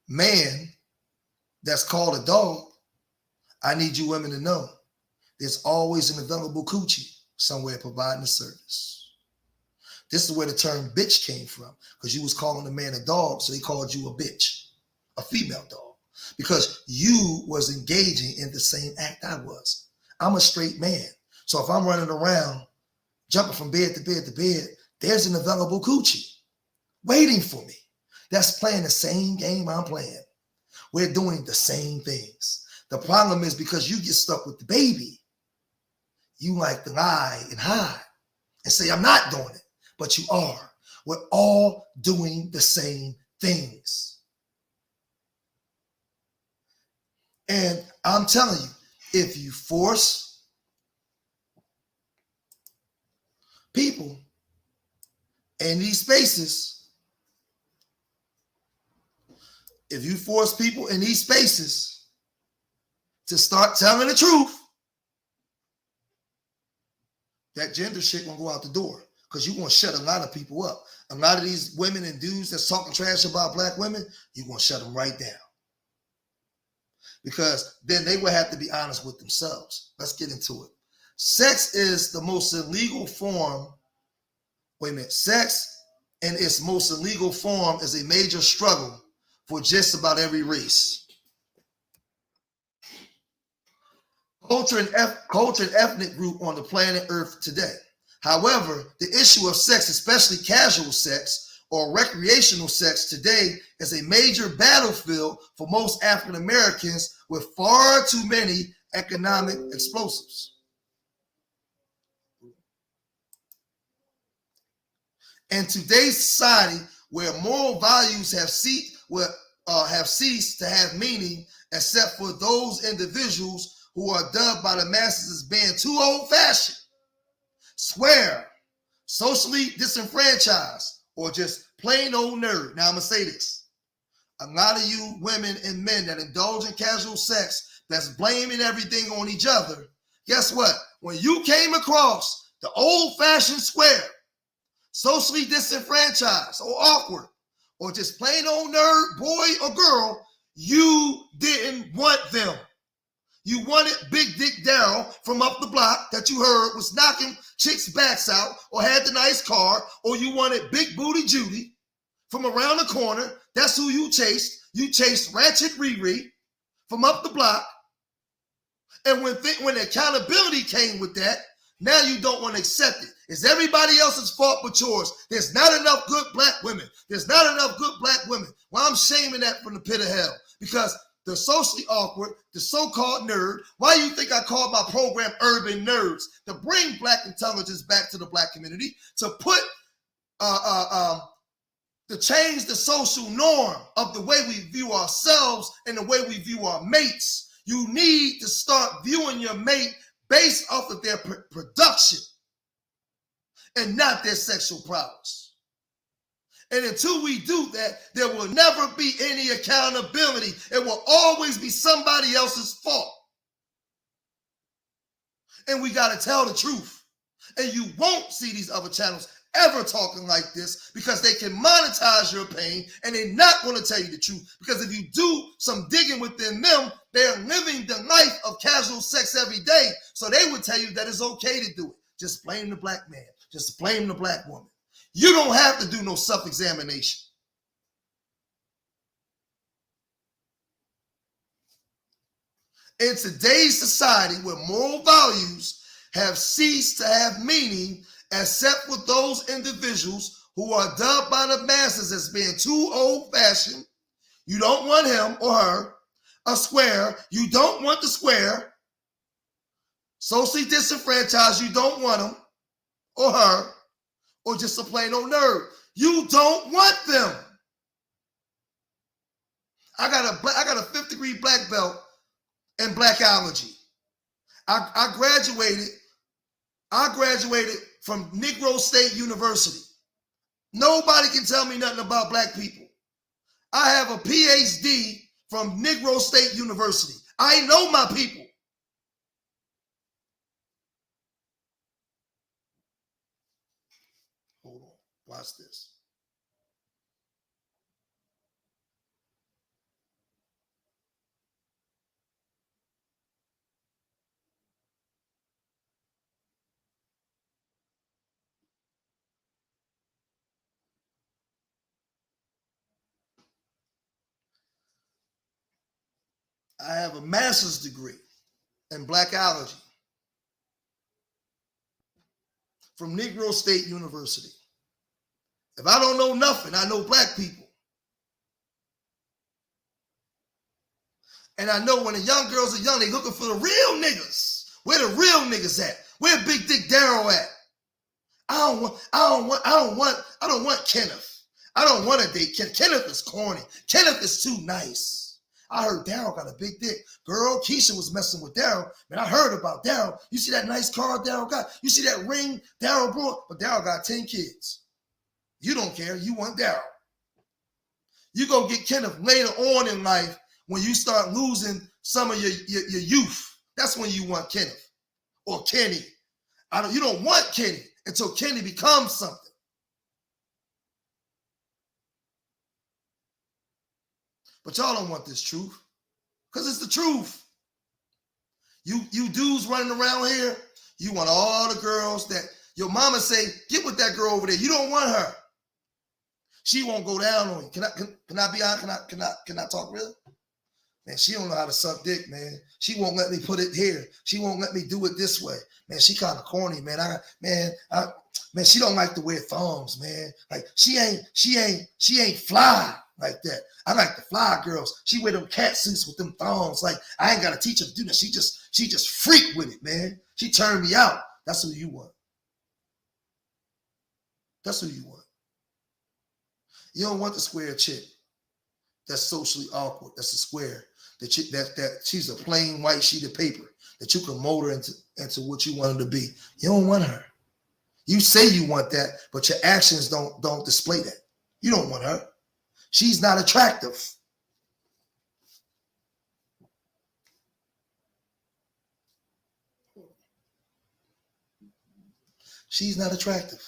[SPEAKER 1] man that's called a dog, I need you women to know there's always an available coochie somewhere providing a service. This is where the term bitch came from, because you was calling a man a dog, so he called you a bitch, a female dog, because you was engaging in the same act I was. I'm a straight man. So if I'm running around, jumping from bed to bed to bed, there's an available coochie waiting for me. That's playing the same game I'm playing. We're doing the same things. The problem is because you get stuck with the baby, you like to lie and hide and say, I'm not doing it, but you are. We're all doing the same things. And I'm telling you, if you force people in these spaces, to start telling the truth, that gender shit gonna go out the door, because you're gonna shut a lot of people up. A lot of these women and dudes that's talking trash about black women, you're gonna shut them right down. Because then they will have to be honest with themselves. Let's get into it. Sex is the most illegal form. Sex in its most illegal form is a major struggle for just about every race. Culture and ethnic group on the planet Earth today. However, the issue of sex, especially casual sex or recreational sex today, is a major battlefield for most African Americans with far too many economic explosives. In today's society, where moral values have ceased to have meaning, except for those individuals who are dubbed by the masses as being too old-fashioned, square, socially disenfranchised, or just plain old nerd. Now I'm gonna say this. A lot of you women and men that indulge in casual sex, that's blaming everything on each other, guess what? When you came across the old-fashioned square, socially disenfranchised or awkward, or just plain old nerd, boy or girl, you didn't want them. You wanted Big Dick Daryl from up the block that you heard was knocking chicks' backs out or had the nice car, or you wanted Big Booty Judy from around the corner. That's who you chased. You chased Ratchet Riri from up the block. And when the accountability came with that, now you don't want to accept it. It's everybody else's fault but yours. There's not enough good black women. There's not enough good black women. Well, I'm shaming that from the pit of hell because the socially awkward, the so-called nerd. Why do you think I called my program Urban Nerds? To bring black intelligence back to the black community, to put, to change the social norm of the way we view ourselves and the way we view our mates. You need to start viewing your mate based off of their production and not their sexual prowess. And until we do that, there will never be any accountability. It will always be somebody else's fault. And we got to tell the truth. And you won't see these other channels ever talking like this because they can monetize your pain and they're not going to tell you the truth. Because if you do some digging within them, they're living the life of casual sex every day. So they would tell you that it's okay to do it. Just blame the black man. Just blame the black woman. You don't have to do no self-examination. In today's society where moral values have ceased to have meaning, except for those individuals who are dubbed by the masses as being too old-fashioned, you don't want him or her, a square, you don't want the square, socially disenfranchised, you don't want him or her, or just a plain old nerd. You don't want them. I got a 5th degree black belt in blackology. I graduated from Negro State University. Nobody can tell me nothing about black people. I have a PhD from Negro State University. I know my people. Hold on, watch this. I have a master's degree in blackology from Negro State University. If I don't know nothing, I know black people. And I know when the young girls are young, they looking for the real niggas. Where the real niggas at? Where Big Dick Daryl at? I don't want Kenneth. I don't want to date Kenneth. Kenneth is corny. Kenneth is too nice. I heard Daryl got a big dick. Girl, Keisha was messing with Daryl. Man, I heard about Daryl. You see that nice car Daryl got? You see that ring Daryl brought? But Daryl got 10 kids. You don't care. You want Daryl. You go get Kenneth later on in life when you start losing some of your youth. That's when you want Kenneth or Kenny. You don't want Kenny until Kenny becomes something. But y'all don't want this truth because it's the truth. You dudes running around here, you want all the girls that your mama say, get with that girl over there. You don't want her. She won't go down on you. Can I be on? Can I talk real? Man, she don't know how to suck dick, man. She won't let me put it here. She won't let me do it this way. Man, she kind of corny, man. Man, she don't like to wear thongs, man. Like she ain't fly like that. I like the fly girls. She wear them cat suits with them thongs. Like I ain't gotta teach her to do that. She just freak with it, man. She turned me out. That's who you want. That's who you want. You don't want the square chick that's socially awkward. That's a square. That she's a plain white sheet of paper that you can mold her into what you want her to be. You don't want her. You say you want that, but your actions don't display that. You don't want her. She's not attractive. She's not attractive.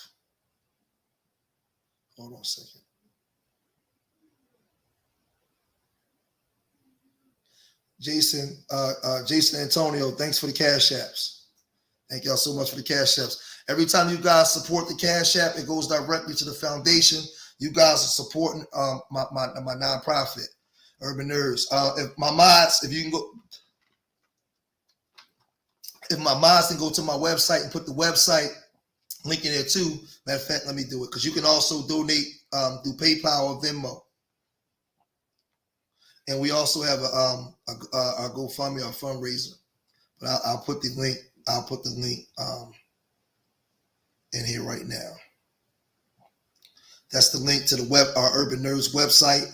[SPEAKER 1] Hold on a second. Jason Antonio, thanks for the cash apps. Thank y'all so much for the cash apps. Every time you guys support the cash app, it goes directly to the foundation. You guys are supporting my nonprofit, Urban Nerds. If my mods can go to my website and put the website link in there too. Matter of fact, let me do it because you can also donate through PayPal or Venmo. And we also have a GoFundMe, our fundraiser. But I'll put the link. I'll put the link in here right now. That's the link to our Urban Nerds website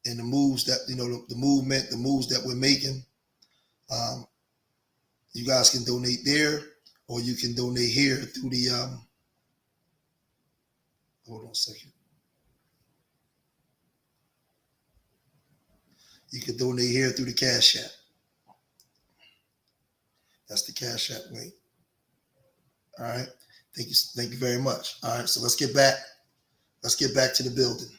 [SPEAKER 1] and the moves that the movement, the moves that we're making. You guys can donate there, or you can donate here through the. Hold on a second. You can donate here through the Cash App. That's the Cash App link. All right. Thank you very much. All right. So let's get back to the building.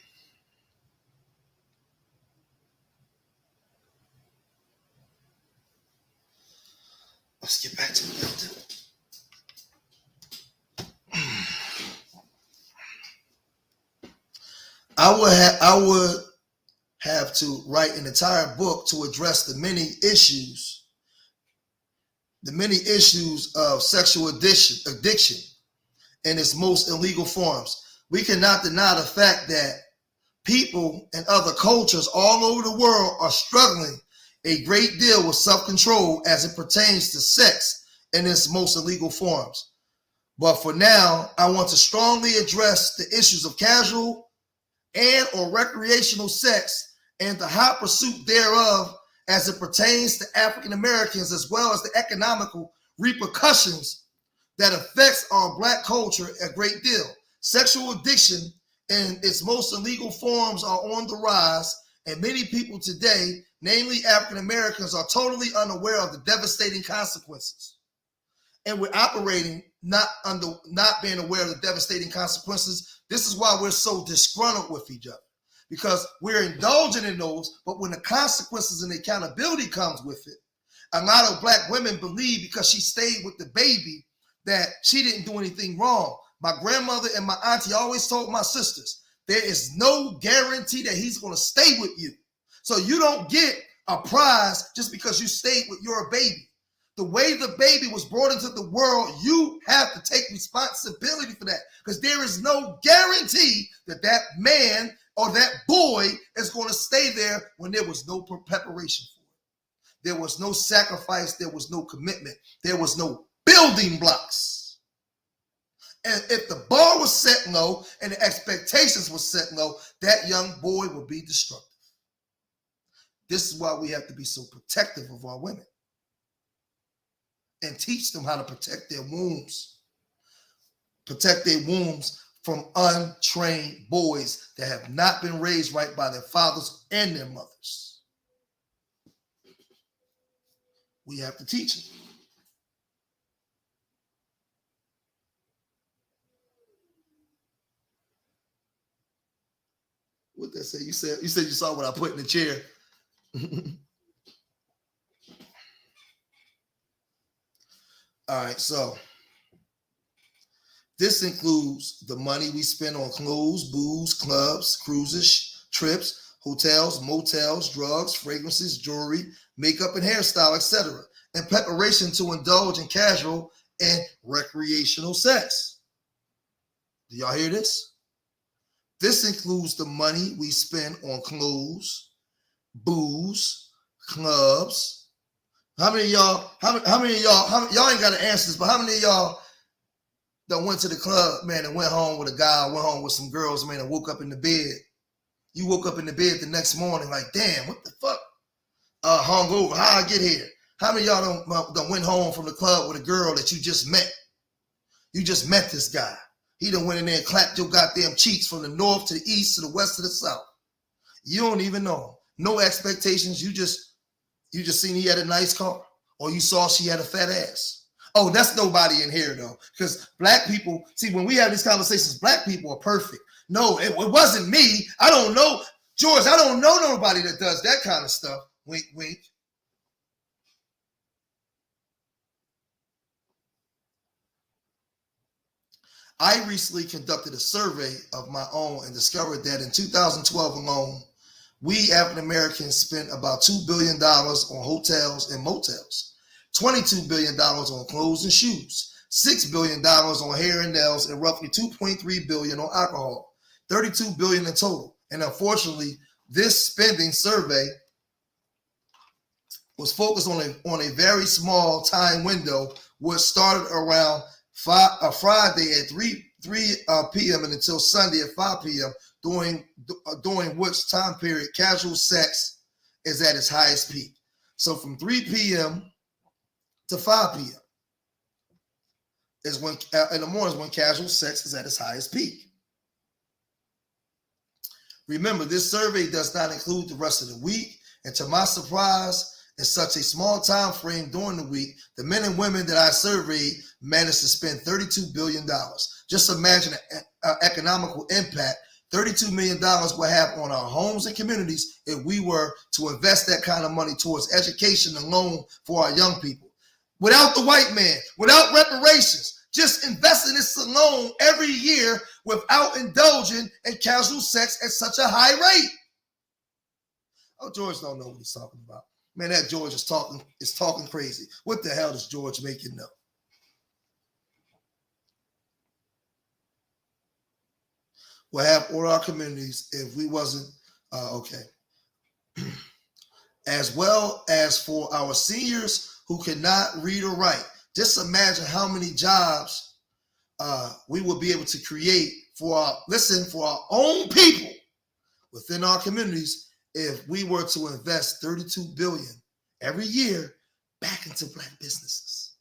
[SPEAKER 1] Let's get back to the building. I would have to write an entire book to address the many issues of sexual addiction in its most illegal forms. We cannot deny the fact that people in other cultures all over the world are struggling a great deal with self-control as it pertains to sex in its most illegal forms. But for now, I want to strongly address the issues of casual and or recreational sex and the hot pursuit thereof as it pertains to African Americans, as well as the economical repercussions that affects our Black culture a great deal. Sexual addiction in its most illegal forms are on the rise, and many people today, namely African Americans, are totally unaware of the devastating consequences. And we're operating not being aware of the devastating consequences. This is why we're so disgruntled with each other, because we're indulging in those, but when the consequences and the accountability comes with it, a lot of Black women believe because she stayed with the baby that she didn't do anything wrong. My grandmother and my auntie always told my sisters, there is no guarantee that he's going to stay with you. So you don't get a prize just because you stayed with your baby. The way the baby was brought into the world, you have to take responsibility for that, because there is no guarantee that that man or that boy is going to stay there when there was no preparation for it. There was no sacrifice. There was no commitment. There was no building blocks. And if the bar was set low and the expectations were set low, that young boy would be destructive. This is why we have to be so protective of our women and teach them how to protect their wombs. Protect their wombs from untrained boys that have not been raised right by their fathers and their mothers. We have to teach them. What did that say? You said you saw what I put in the chair. All right, so this includes the money we spend on clothes, booze, clubs, cruises, trips, hotels, motels, drugs, fragrances, jewelry, makeup and hairstyle, etc., in preparation to indulge in casual and recreational sex. Do y'all hear this? This includes the money we spend on clothes, booze, clubs. How many of y'all ain't got to answer this, but how many of y'all that went to the club, man, and went home with a guy, went home with some girls, man, and woke up in the bed? You woke up in the bed the next morning like, damn, what the fuck? Hungover, how I get here? How many of y'all done went home from the club with a girl that you just met? You just met this guy. He done went in there and clapped your goddamn cheeks from the north to the east to the west to the south. You don't even know him. No expectations. You just seen he had a nice car, or you saw she had a fat ass. Oh, that's nobody in here though, because Black people, see, when we have these conversations, Black people are perfect. No, it wasn't me. I don't know, George. I don't know nobody that does that kind of stuff. Wink, wink. I recently conducted a survey of my own and discovered that in 2012 alone, we African Americans spent about $2 billion on hotels and motels, $22 billion on clothes and shoes, $6 billion on hair and nails, and roughly $2.3 billion on alcohol, $32 billion in total. And unfortunately, this spending survey was focused on a very small time window, which started around Friday at 3 p.m. and until Sunday at 5 p.m., during which time period casual sex is at its highest peak. So from 3 p.m. to 5 p.m. is when in the mornings when casual sex is at its highest peak. Remember, this survey does not include the rest of the week, and to my surprise, in such a small time frame during the week, the men and women that I surveyed managed to spend $32 billion. Just imagine the economical impact $32 million will have on our homes and communities if we were to invest that kind of money towards education alone for our young people. Without the white man, without reparations, just investing this alone every year without indulging in casual sex at such a high rate. Oh, George don't know what he's talking about. Man, that George is talking crazy. What the hell does George make you know? We'll have all our communities if we wasn't, okay. As well as for our seniors who cannot read or write. Just imagine how many jobs we will be able to create for our own people within our communities if we were to invest $32 billion every year back into Black businesses.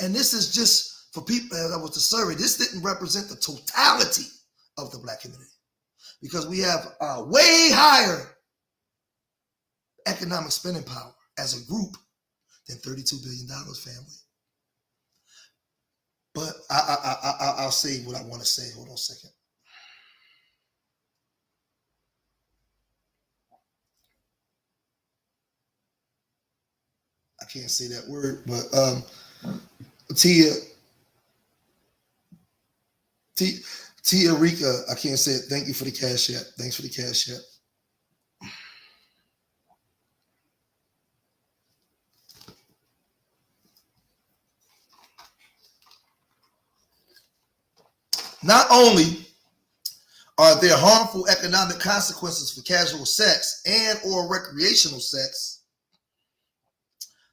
[SPEAKER 1] And this is just for people that was the survey. This didn't represent the totality of the Black community because we have a way higher economic spending power as a group than $32 billion, family. But I'll say what I want to say. Hold on a second. I can't say that word, but Tia Rika, I can't say it. Thank you for the cash app. Thanks for the cash app. Not only are there harmful economic consequences for casual sex and or recreational sex,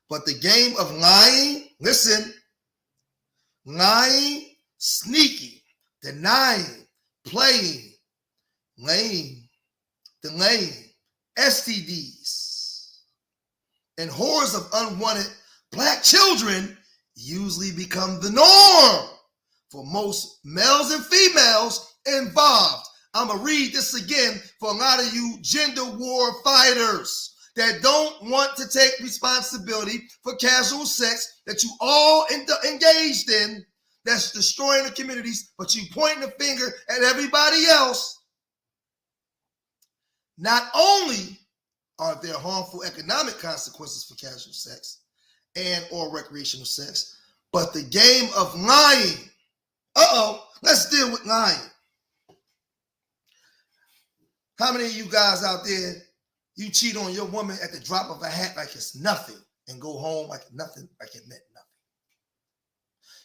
[SPEAKER 1] but the game of lying, lying, sneaking, denying, playing, delaying, STDs, and hordes of unwanted Black children usually become the norm for most males and females involved. I'm going to read this again for a lot of you gender war fighters that don't want to take responsibility for casual sex that you all engaged in that's destroying the communities, but you pointing the finger at everybody else. Not only are there harmful economic consequences for casual sex and or recreational sex, but the game of lying. Let's deal with lying. How many of you guys out there, you cheat on your woman at the drop of a hat like it's nothing and go home like nothing, like it meant nothing?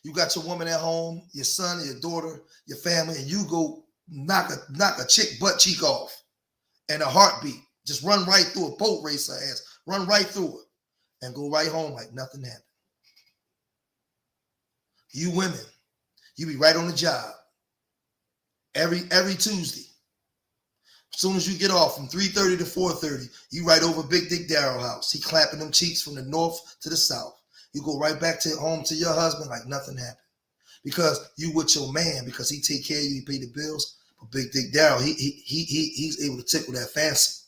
[SPEAKER 1] You got your woman at home, your son, your daughter, your family, and you go knock a chick butt cheek off in a heartbeat. Just run right through a boat race her ass, run right through it and go right home like nothing happened. You women, you be right on the job every Tuesday. As soon as you get off from 3:30 to 4:30, you right over Big Dick Darrell house. He clapping them cheeks from the north to the south. You go right back to home to your husband like nothing happened. Because you with your man, because he take care of you, he pay the bills. But Big Dick Darrell, he's able to tickle that fancy.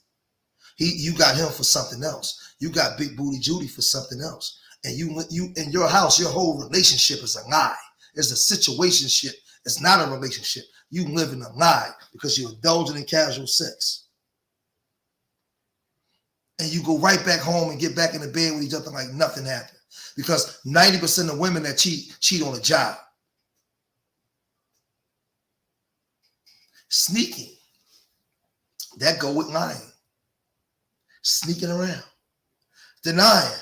[SPEAKER 1] You got him for something else. You got Big Booty Judy for something else. And you in your house, your whole relationship is a lie. It's a situationship. It's not a relationship. You live in a lie because you're indulging in casual sex. and you go right back home and get back in the bed with each other like nothing happened. Because 90% of women that cheat on a job. Sneaking. That go with lying. Sneaking around. Denying.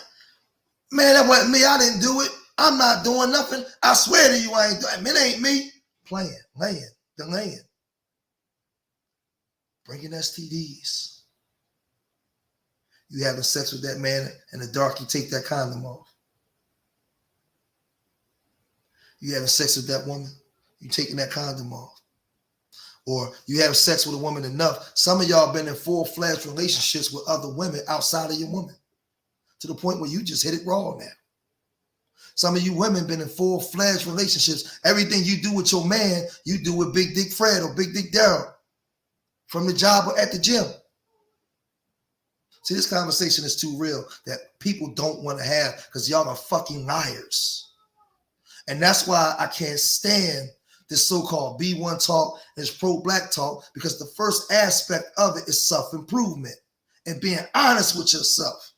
[SPEAKER 1] Man, that wasn't me. I didn't do it. I'm not doing nothing. I swear to you, I ain't doing it. Man, it ain't me. Playing, laying, delaying. Bringing STDs. You having sex with that man in the dark, you take that condom off. You having sex with that woman, you taking that condom off. Or you have sex with a woman enough. Some of y'all been in full-fledged relationships with other women outside of your woman, to the point where you just hit it raw now. Some of you women been in full-fledged relationships. Everything you do with your man, you do with Big Dick Fred or Big Dick Daryl from the job or at the gym. See, this conversation is too real that people don't want to have because y'all are fucking liars. And that's why I can't stand this so-called B1 talk and this pro-black talk, because the first aspect of it is self-improvement and being honest with yourself.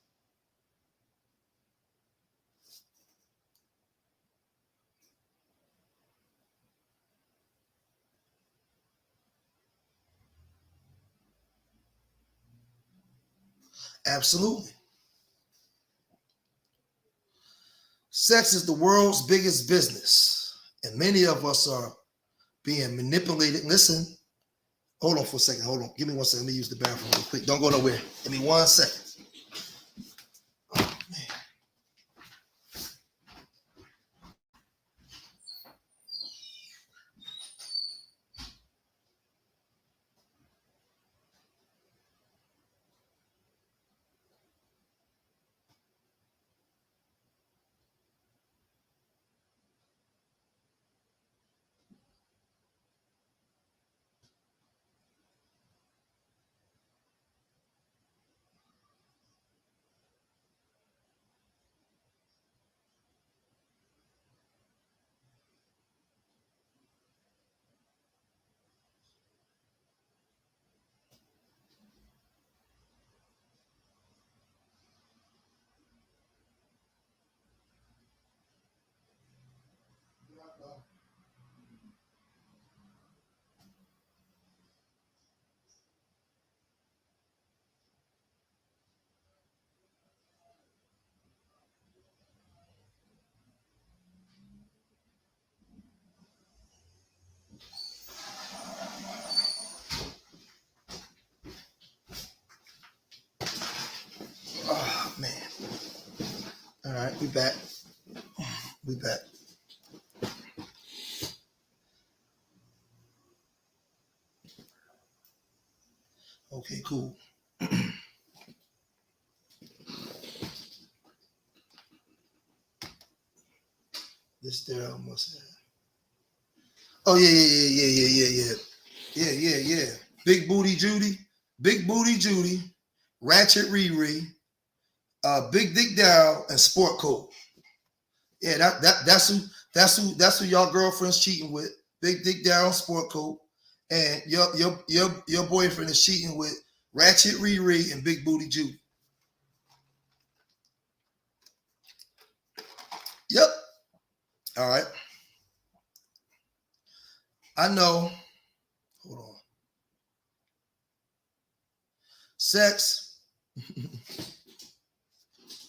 [SPEAKER 1] Absolutely. Sex is the world's biggest business, and many of us are being manipulated. Listen, hold on for a second. Hold on. Give me 1 second. Let me use the bathroom real quick. Don't go nowhere. Give me 1 second. Oh, man. Oh, man. All right, we back. We back. Okay, cool. This there I must have. Oh, yeah. Big Booty Judy, Ratchet Riri, Big Dick Daryl, and Sport Coat. Yeah, that's who y'all girlfriend's cheating with. Big Dick Daryl, Sport Coat, and your boyfriend is cheating with Ratchet Riri and Big Booty Judy. Yep. All right. I know. Hold on. Sex.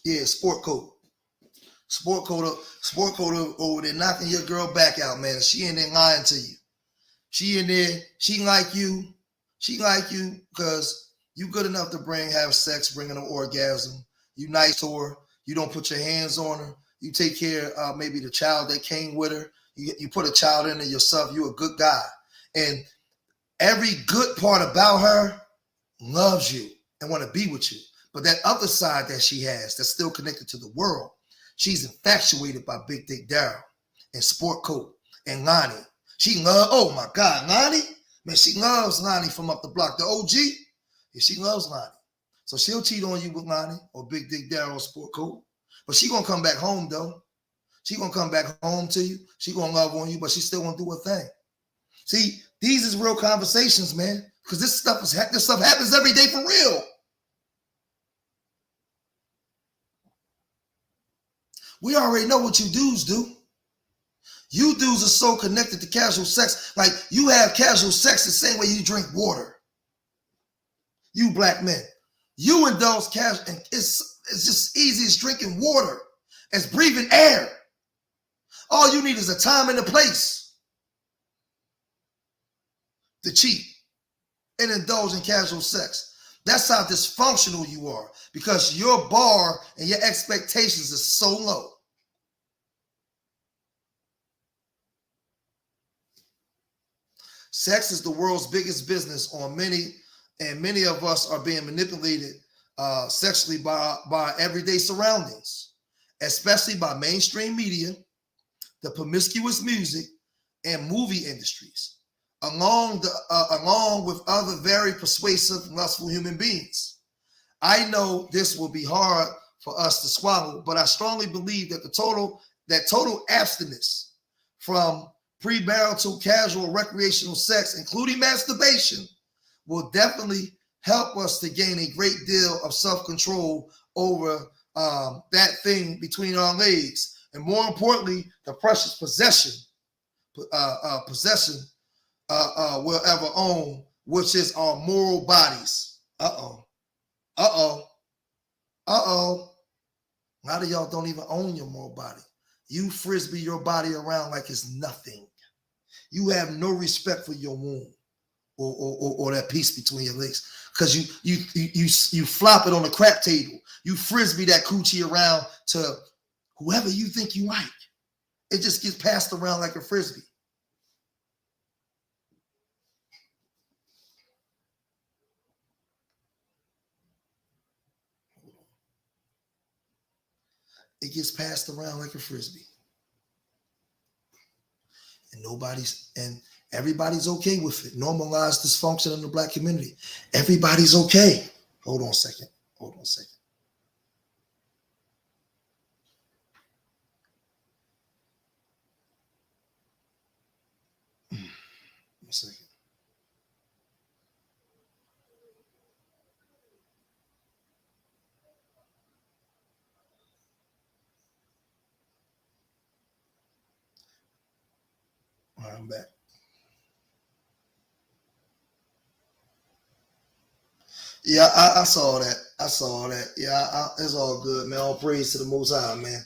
[SPEAKER 1] Yeah, Sport Coat. Sport coat over there knocking your girl back out, man. She in there lying to you. She in there, she like you because you good enough to have sex, bringing an orgasm. You nice to her. You don't put your hands on her. You take care of maybe the child that came with her. You put a child in there yourself. You're a good guy. And every good part about her loves you and want to be with you. But that other side that she has that's still connected to the world, she's infatuated by Big Dick Daryl and Sport Coat and Lonnie. She oh my God, Lonnie? Man, she loves Lonnie from up the block. The OG, yeah, she loves Lonnie. So she'll cheat on you with Lonnie or Big Dick Daryl or Sport Coat. But she gonna come back home though. She gonna come back home to you. She gonna love on you, but she still gonna do her thing. See, these is real conversations, man. Because this stuff happens every day for real. We already know what you dudes do. You dudes are so connected to casual sex. Like, you have casual sex the same way you drink water. You black men. You indulge casual, and it's just easy as drinking water, as breathing air. All you need is a time and a place to cheat and indulge in casual sex. That's how dysfunctional you are, because your bar and your expectations are so low. Sex is the world's biggest business on many, and many of us are being manipulated sexually by everyday surroundings, especially by mainstream media, the promiscuous music, and movie industries, along with other very persuasive, lustful human beings. I know this will be hard for us to swallow, but I strongly believe that total abstinence from premarital, casual, recreational sex, including masturbation, will definitely help us to gain a great deal of self-control over that thing between our legs, and more importantly, the precious possession we'll ever own, which is our moral bodies. A lot of y'all don't even own your moral body. You frisbee your body around like it's nothing. You have no respect for your womb or that piece between your legs, because you flop it on the crap table. You frisbee that coochie around to whoever you think you like. It just gets passed around like a frisbee. It gets passed around like a frisbee. And everybody's okay with it. Normalize dysfunction in the black community. Everybody's okay. Hold on a second. One second. All right, I'm back. Yeah, I saw that. Yeah, it's all good, man. All praise to the Most High, man.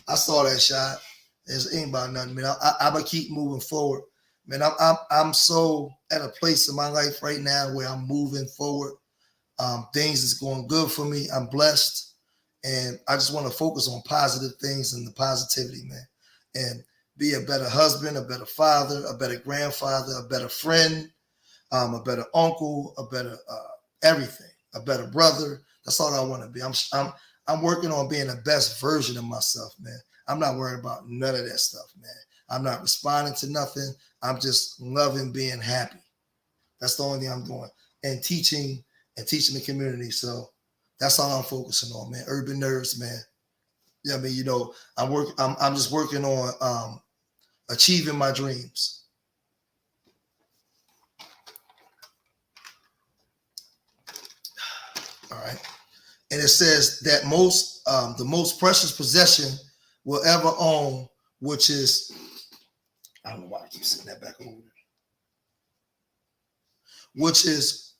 [SPEAKER 1] I saw that shot. It ain't about nothing, man. I'm gonna keep moving forward, man. I'm so at a place in my life right now where I'm moving forward. Things is going good for me. I'm blessed, and I just want to focus on positive things and the positivity, man, and be a better husband, a better father, a better grandfather, a better friend, a better uncle, a better everything, a better brother. That's all I want to be. I'm working on being the best version of myself, man. I'm not worried about none of that stuff, man. I'm not responding to nothing. I'm just loving being happy. That's the only thing I'm doing, and teaching the community. So that's all I'm focusing on, man. Urban Nerds, man. Yeah, I mean, I'm just working on achieving my dreams. All right. And it says that the most precious possession we'll ever own, which is, I don't know why I keep sitting that back over there, which is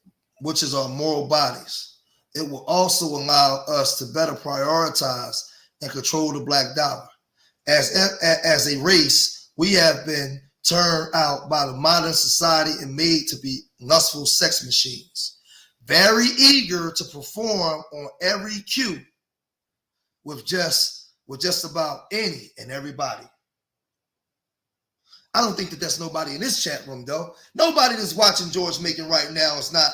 [SPEAKER 1] our moral bodies. It will also allow us to better prioritize and control the black dollar. As a race, we have been turned out by the modern society and made to be lustful sex machines, very eager to perform on every cue with just about any and everybody. I don't think that that's nobody in this chat room, though. Nobody that's watching George Macon right now is not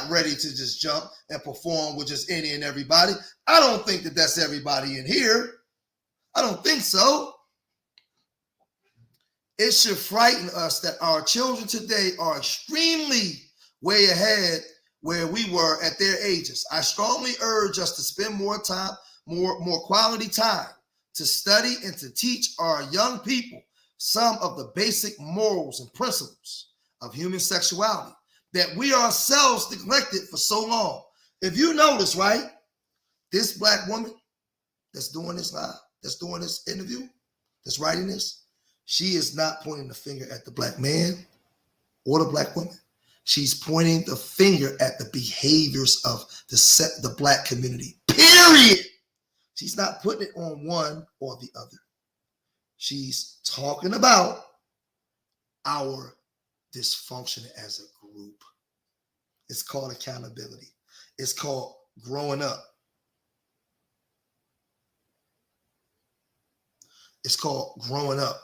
[SPEAKER 1] ready to just jump and perform with just any and everybody. I don't think that that's everybody in here. I don't think so. It should frighten us that our children today are extremely way ahead where we were at their ages. I strongly urge us to spend more time, more quality time to study and to teach our young people some of the basic morals and principles of human sexuality that we ourselves neglected for so long. If you notice, right, this black woman that's doing this live, that's doing this interview, that's writing this, she is not pointing the finger at the black man or the black woman. She's pointing the finger at the behaviors of the black community, period. She's not putting it on one or the other. She's talking about our dysfunction as a group. It's called accountability. It's called growing up. It's called growing up.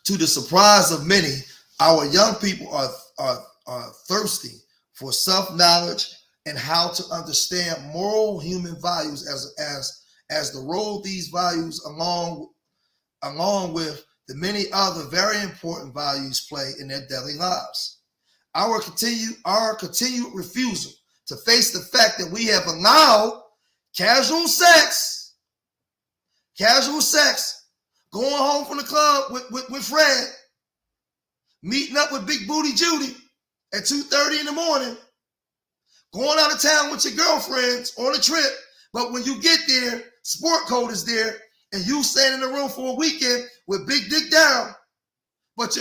[SPEAKER 1] To the surprise of many, our young people are thirsty for self-knowledge and how to understand moral human values as the role these values along with the many other very important values play in their daily lives. Our continued refusal to face the fact that we have allowed casual sex, going home from the club with Fred, meeting up with Big Booty Judy at 2:30 in the morning, going out of town with your girlfriends on a trip, but when you get there, sport code is there, and you staying in the room for a weekend with Big Dick Down, but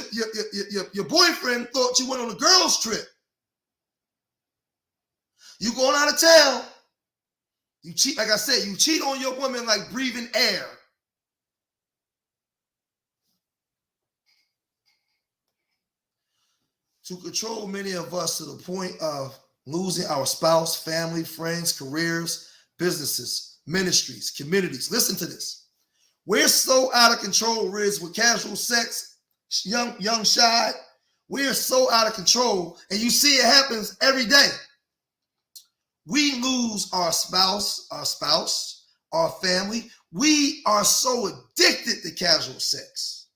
[SPEAKER 1] your boyfriend thought you went on a girls' trip. You going out of town, you cheat, like I said, you cheat on your woman like breathing air. To control many of us to the point of losing our spouse, family, friends, careers, businesses, ministries, communities. Listen to this. We're so out of control, Riz, with casual sex, young shy. We're so out of control, and you see it happens every day. We lose our spouse, our family. We are so addicted to casual sex.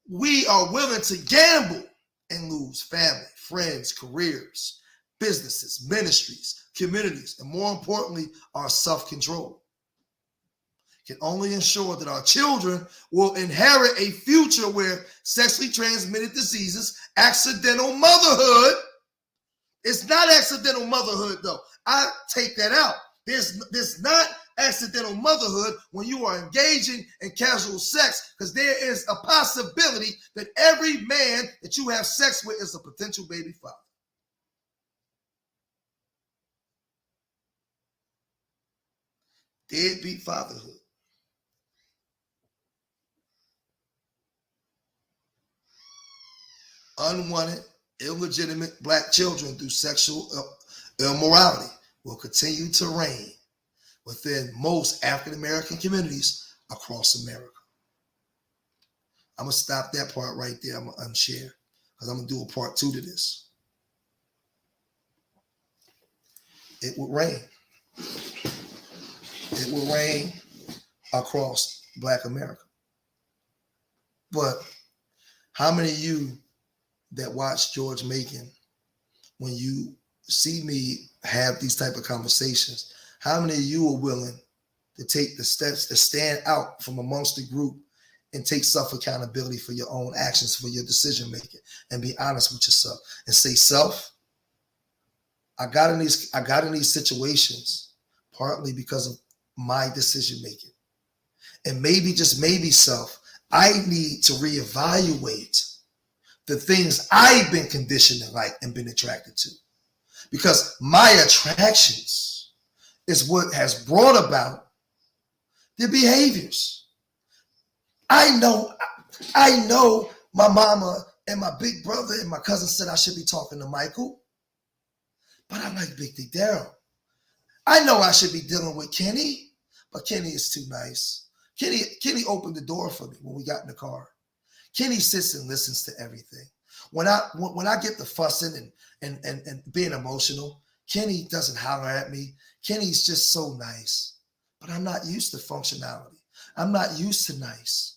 [SPEAKER 1] We are willing to gamble and lose family, friends, careers, businesses, ministries, communities, and more importantly, our self-control. Can only ensure that our children will inherit a future where sexually transmitted diseases, accidental motherhood. It's not accidental motherhood, though. I take that out. There's not accidental motherhood when you are engaging in casual sex, because there is a possibility that every man that you have sex with is a potential baby father. Deadbeat fatherhood. Unwanted, illegitimate black children through sexual immorality will continue to reign within most African American communities across America. I'm going to stop that part right there. I'm going to unshare because I'm going to do a part 2 to this. It will reign. It will reign across Black America. But how many of you that watch George Macon, when you see me have these type of conversations, how many of you are willing to take the steps to stand out from amongst the group and take self-accountability for your own actions, for your decision making, and be honest with yourself and say, self, I got in these situations partly because of my decision making. And maybe, just maybe, self, I need to reevaluate the things I've been conditioned to like and been attracted to. Because my attractions is what has brought about the behaviors. I know my mama and my big brother and my cousin said I should be talking to Michael, but I like Big Dick Daryl. I know I should be dealing with Kenny, but Kenny is too nice. Kenny opened the door for me when we got in the car. Kenny sits and listens to everything. When I get the fussing and being emotional, Kenny doesn't holler at me. Kenny's just so nice. But I'm not used to functionality. I'm not used to nice.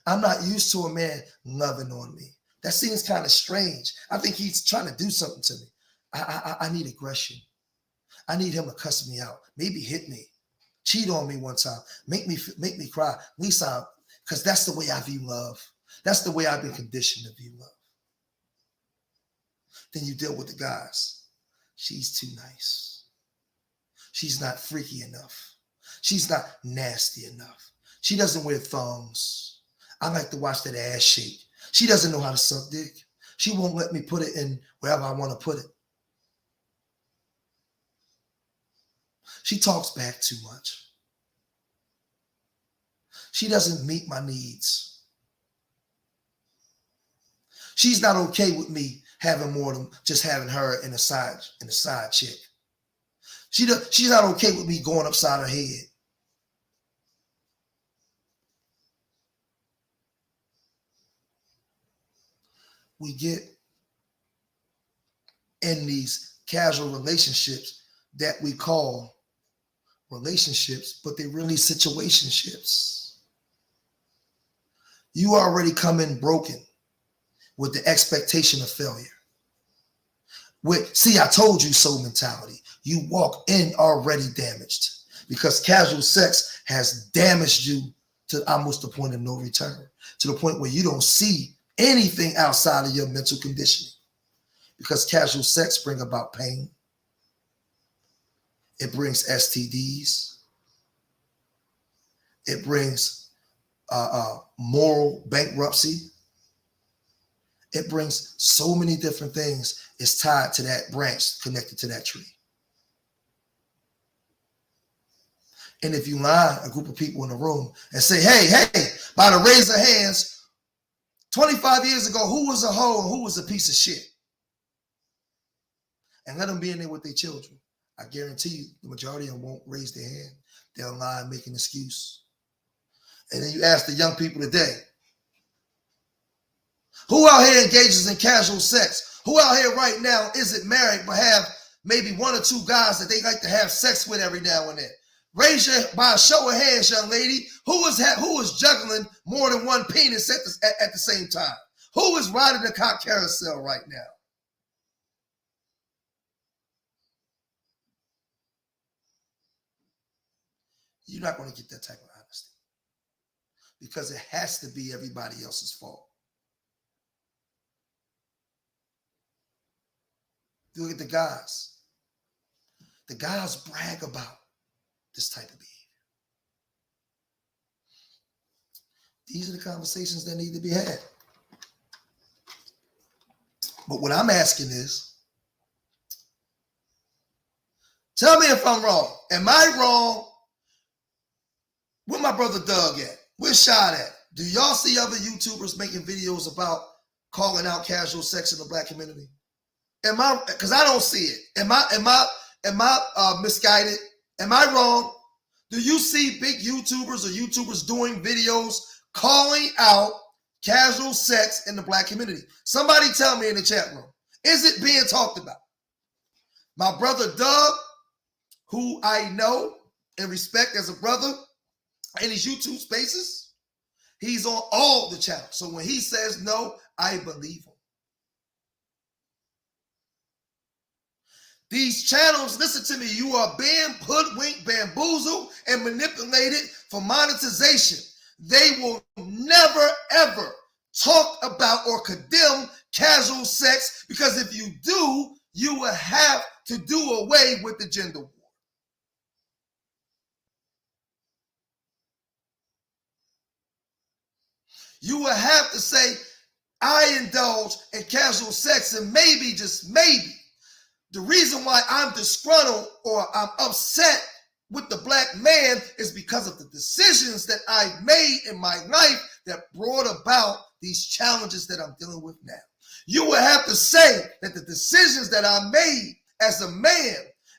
[SPEAKER 1] I'm not used to a man loving on me. That seems kind of strange. I think he's trying to do something to me. I need aggression. I need him to cuss me out. Maybe hit me. Cheat on me one time. Make me cry. Lisa, because that's the way I view love. That's the way I've been conditioned to view love. Then you deal with the guys. She's too nice. She's not freaky enough. She's not nasty enough. She doesn't wear thongs. I like to watch that ass shake. She doesn't know how to suck dick. She won't let me put it in wherever I want to put it. She talks back too much. She doesn't meet my needs. She's not okay with me having more than just having her in a side chick. She's not okay with me going upside her head. We get in these casual relationships that we call relationships, but they're really situationships. You already come in broken with the expectation of failure. With, see, I told you so mentality. You walk in already damaged because casual sex has damaged you to almost the point of no return, to the point where you don't see anything outside of your mental conditioning, because casual sex brings about pain. It brings STDs. It brings moral bankruptcy. It brings so many different things. It's tied to that branch connected to that tree. And if you line a group of people in the room and say, hey, by the raise of hands, 25 years ago, who was a hoe and who was a piece of shit? And let them be in there with their children. I guarantee you the majority of them won't raise their hand. They'll lie and make an excuse. And then you ask the young people today, who out here engages in casual sex? Who out here right now isn't married but have maybe one or two guys that they like to have sex with every now and then? Raise your, by a show of hands, young lady, who is juggling more than one penis at the same time? Who is riding the cock carousel right now? You're not going to get that type of honesty because it has to be everybody else's fault. Look at the guys. The guys brag about this type of behavior. These are the conversations that need to be had. But what I'm asking is, tell me if I'm wrong. Am I wrong? Where my brother Doug at? Where's Shad at? Do y'all see other YouTubers making videos about calling out casual sex in the black community? Am I? Because I don't see it. Am I misguided? Am I wrong? Do you see big YouTubers or YouTubers doing videos calling out casual sex in the black community? Somebody tell me in the chat room. Is it being talked about? My brother Doug, who I know and respect as a brother in his YouTube spaces, he's on all the channels. So when he says no, I believe him. These channels, listen to me, you are being hoodwinked, bamboozled, and manipulated for monetization. They will never, ever talk about or condemn casual sex, because if you do, you will have to do away with the gender war. You will have to say, I indulge in casual sex, and maybe, just maybe, the reason why I'm disgruntled or I'm upset with the black man is because of the decisions that I made in my life that brought about these challenges that I'm dealing with now. You will have to say that the decisions that I made as a man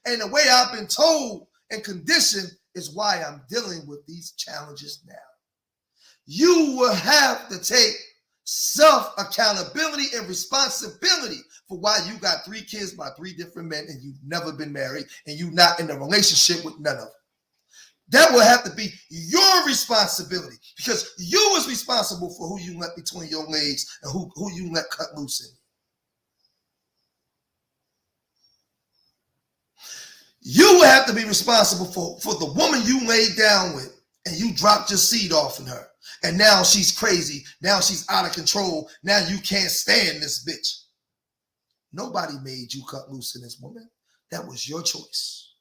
[SPEAKER 1] and the way I've been told and conditioned is why I'm dealing with these challenges now. You will have to take self-accountability and responsibility for why you got 3 kids by 3 different men and you've never been married and you're not in a relationship with none of them. That will have to be your responsibility, because you was responsible for who you let between your legs and who you let cut loose in. You will have to be responsible for the woman you laid down with and you dropped your seed off in her. And now she's crazy. Now she's out of control. Now you can't stand this bitch. Nobody made you cut loose in this woman. That was your choice.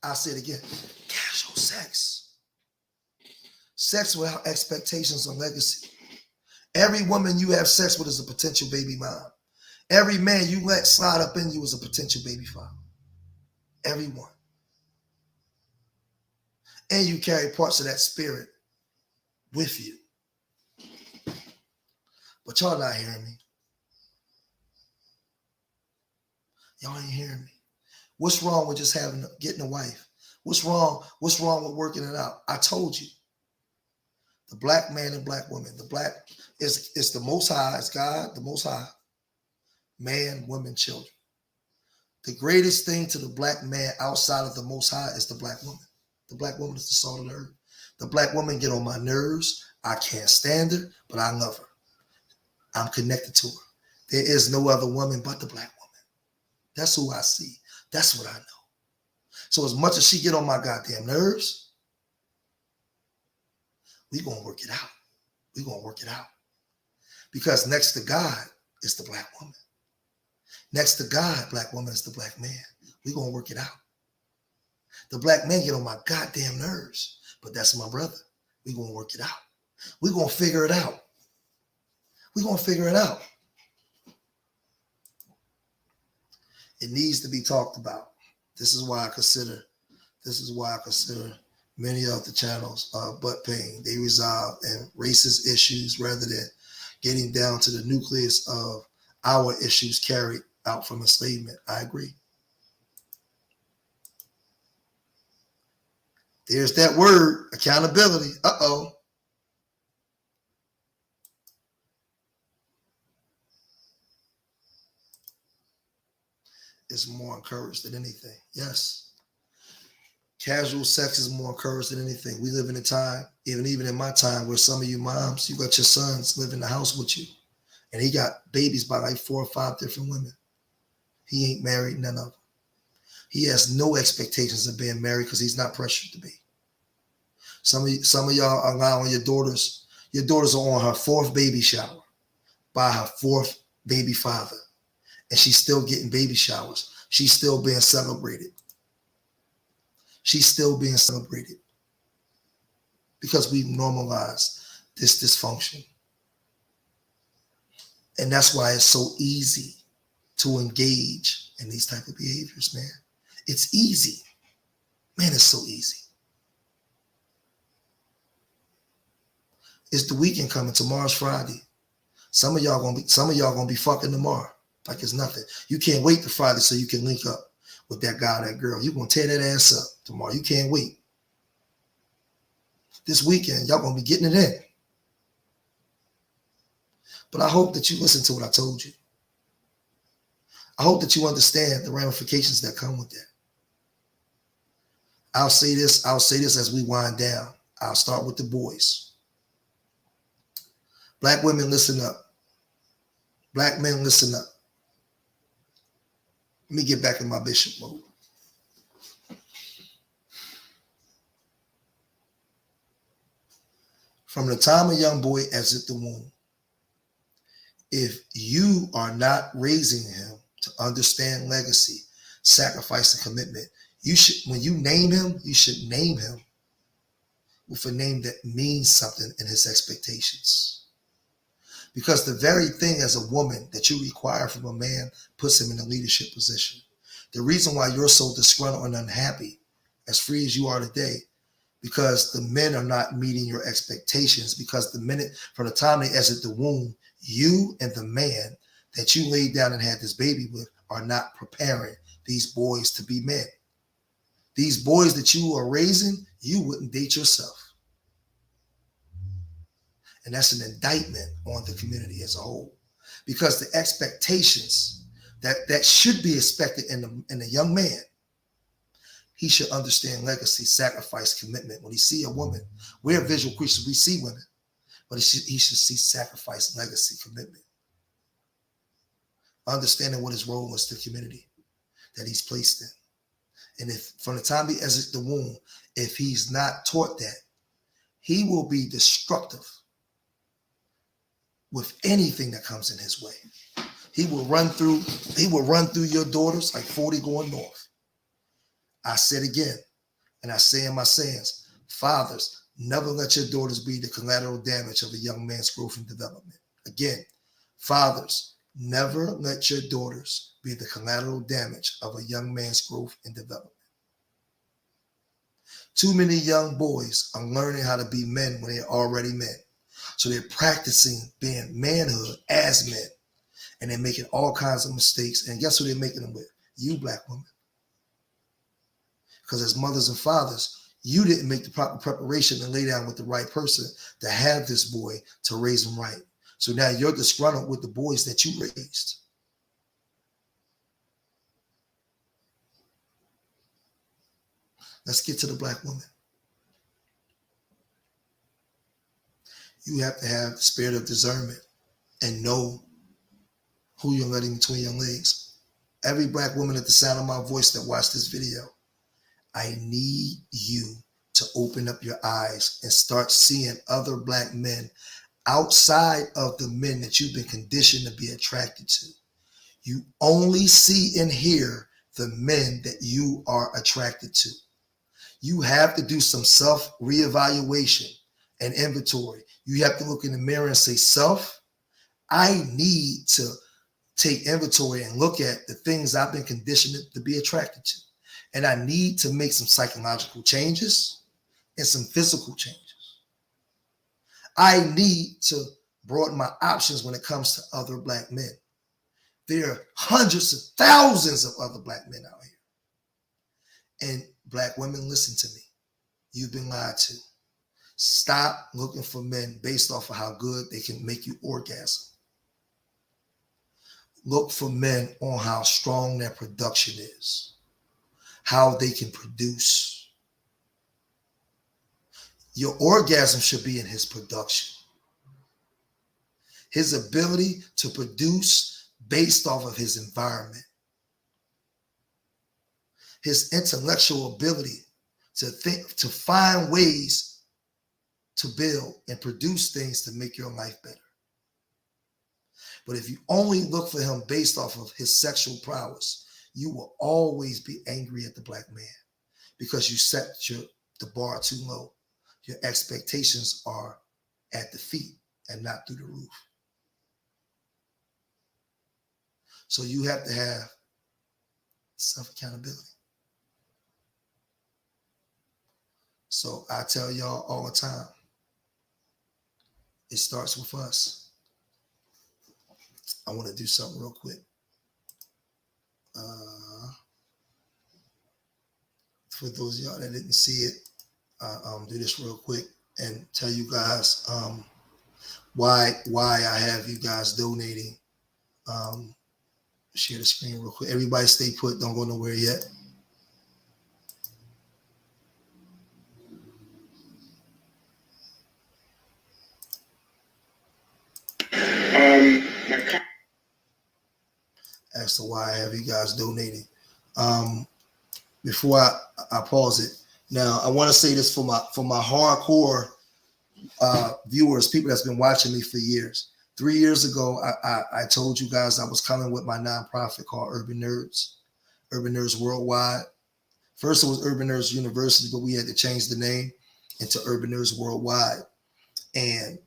[SPEAKER 1] I'll say it again. Casual sex. Sex without expectations on legacy. Every woman you have sex with is a potential baby mom. Every man you let slide up in you is a potential baby father. Everyone. And you carry parts of that spirit with you. But y'all not hearing me. Y'all ain't hearing me. What's wrong with just getting a wife? What's wrong? What's wrong with working it out? I told you. The black man and black woman. The black is the Most High. It's God, the Most High. Man, women, children. The greatest thing to the black man outside of the Most High is the black woman. The black woman is the salt of the earth. The black woman get on my nerves. I can't stand her, but I love her. I'm connected to her. There is no other woman but the black woman. That's who I see. That's what I know. So as much as she get on my goddamn nerves, we gonna work it out. We gonna work it out. Because next to God is the black woman. Next to God, black woman is the black man. We gonna work it out. The black man get on my goddamn nerves, but that's my brother. We gonna work it out. We gonna figure it out. We gonna figure it out. It needs to be talked about. This is why I consider many of the channels butt pain. They resolve in racist issues rather than getting down to the nucleus of our issues carried out from enslavement. I agree. There's that word, accountability. Uh-oh. Is more encouraged than anything. Yes. Casual sex is more encouraged than anything. We live in a time, even in my time, where some of you moms, you got your sons live in the house with you. And he got babies by like 4 or 5 different women. He ain't married none of them. He has no expectations of being married because he's not pressured to be. Some of y'all are allowing your daughters are on her 4th baby shower by her 4th baby father. And she's still getting baby showers. She's still being celebrated. She's still being celebrated. Because we've normalized this dysfunction. And that's why it's so easy to engage in these type of behaviors, man. It's easy. Man, it's so easy. It's the weekend coming. Tomorrow's Friday. Some of y'all gonna be fucking tomorrow. Like it's nothing. You can't wait to Friday so you can link up with that guy or that girl. You're going to tear that ass up tomorrow. You can't wait. This weekend, y'all going to be getting it in. But I hope that you listen to what I told you. I hope that you understand the ramifications that come with that. I'll say this as we wind down. I'll start with the boys. Black women, listen up. Black men, listen up. Let me get back in my bishop mode. From the time a young boy exits the womb, if you are not raising him to understand legacy, sacrifice, and commitment, you should, when you name him, you should name him with a name that means something in his expectations. Because the very thing as a woman that you require from a man puts him in a leadership position. The reason why you're so disgruntled and unhappy, as free as you are today, because the men are not meeting your expectations, because from the time they exit the womb, you and the man that you laid down and had this baby with are not preparing these boys to be men. These boys that you are raising, you wouldn't date yourself. And that's an indictment on the community as a whole, because the expectations that should be expected in a young man, he should understand legacy, sacrifice, commitment. When he see a woman, we're visual creatures, we see women, but he should see sacrifice, legacy, commitment. Understanding what his role is to the community that he's placed in. And if from the time he exits the womb, if he's not taught that, he will be destructive with anything that comes in his way. He will run through your daughters like 40 going north. I said again, And I say in my sayings, fathers, never let your daughters be the collateral damage of a young man's growth and development. Again, fathers, never let your daughters be the collateral damage of a young man's growth and development. Too many young boys are learning how to be men when they're already men. So they're practicing being manhood as men. And they're making all kinds of mistakes. And guess who they're making them with? You, black women. Because as mothers and fathers, you didn't make the proper preparation and lay down with the right person to have this boy to raise him right. So now you're disgruntled with the boys that you raised. Let's get to the black woman. You have to have the spirit of discernment and know who you're letting between your legs. Every black woman at the sound of my voice that watched this video, I need you to open up your eyes and start seeing other black men outside of the men that you've been conditioned to be attracted to. You only see and hear the men that you are attracted to. You have to do some self-reevaluation and inventory. You have to look in the mirror and say, self, I need to take inventory and look at the things I've been conditioned to be attracted to. And I need to make some psychological changes and some physical changes. I need to broaden my options when it comes to other black men. There are hundreds of thousands of other black men out here. And black women, listen to me. You've been lied to. Stop looking for men based off of how good they can make you orgasm. Look for men on how strong their production is, how they can produce. Your orgasm should be in his production. His ability to produce based off of his environment. His intellectual ability to think, to find ways to build and produce things to make your life better. But if you only look for him based off of his sexual prowess, you will always be angry at the black man because you set the bar too low. Your expectations are at the feet and not through the roof. So you have to have self-accountability. So I tell y'all all the time, it starts with us. I want to do something real quick. For those of y'all that didn't see it, do this real quick and tell you guys why I have you guys donating. Share the screen real quick. Everybody stay put. Don't go nowhere yet. As to why I have you guys donating. Before I pause it, now I want to say this for my hardcore viewers, people that's been watching me for years. 3 years ago, I told you guys I was coming with my nonprofit called Urban Nerds Worldwide. First, it was Urban Nerds University, but we had to change the name into Urban Nerds Worldwide. And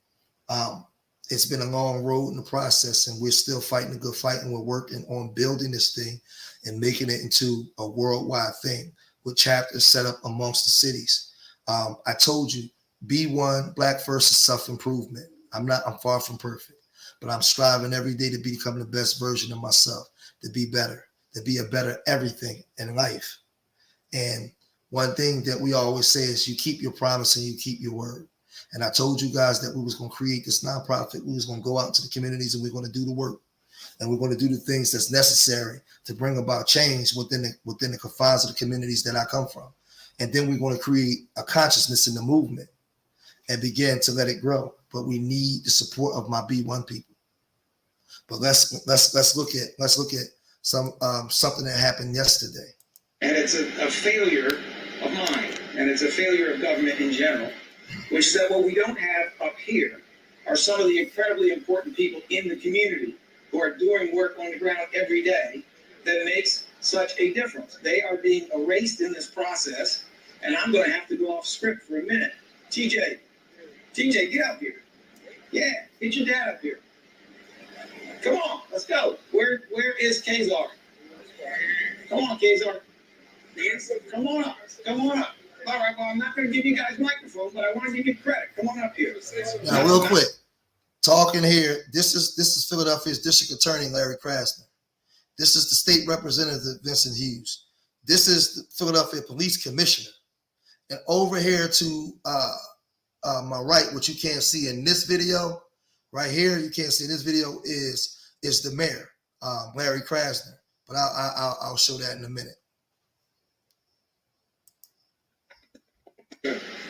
[SPEAKER 1] it's been a long road in the process, and we're still fighting a good fight, and we're working on building this thing and making it into a worldwide thing with chapters set up amongst the cities. I told you, B1, Black First is self-improvement. I'm far from perfect, but I'm striving every day to become the best version of myself, to be better, to be a better everything in life. And one thing that we always say is you keep your promise and you keep your word. And I told you guys that we was going to create this nonprofit. We was going to go out into the communities and we're going to do the work. And we're going to do the things that's necessary to bring about change within the confines of the communities that I come from. And then we're going to create a consciousness in the movement and begin to let it grow. But we need the support of my B1 people. But let's look at something that happened yesterday.
[SPEAKER 2] And it's a failure of mine, and it's a failure of government in general, which is that what we don't have up here are some of the incredibly important people in the community who are doing work on the ground every day that makes such a difference. They are being erased in this process, And I'm going to have to go off script for a minute. TJ, get up here. Yeah, get your dad up here. Come on, let's go. Where is Kazar? Come on, Kazar. Come on up. Come on up. All right, well, I'm not going to give you guys microphones, but I want to give you credit. Come on up here.
[SPEAKER 1] Now, real quick, talking here, this is Philadelphia's District Attorney, Larry Krasner. This is the State Representative, Vincent Hughes. This is the Philadelphia Police Commissioner. And over here to my right, what you can't see in this video, right here, you can't see in this video is the mayor, Larry Krasner. But I'll show that in a minute.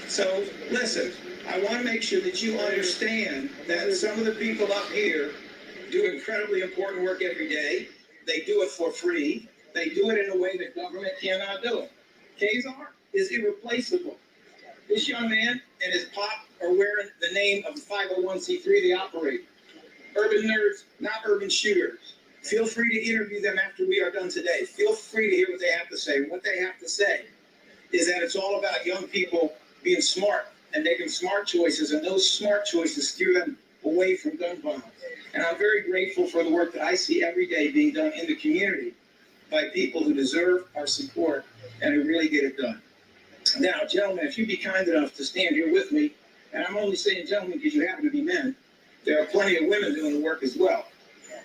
[SPEAKER 2] So listen, I want to make sure that you understand that some of the people up here do incredibly important work every day. They do it for free. They do it in a way that government cannot do it. Kazar is irreplaceable. This young man and his pop are wearing the name of the 501c3 they operate. Urban nerds, not urban shooters. Feel free to interview them after we are done today. Feel free to hear what they have to say. What they have to say is that it's all about young people being smart and making smart choices, and those smart choices steer them away from gun violence. And I'm very grateful for the work that I see every day being done in the community by people who deserve our support and who really get it done. Now, gentlemen, if you'd be kind enough to stand here with me, and I'm only saying gentlemen because you happen to be men, there are plenty of women doing the work as well.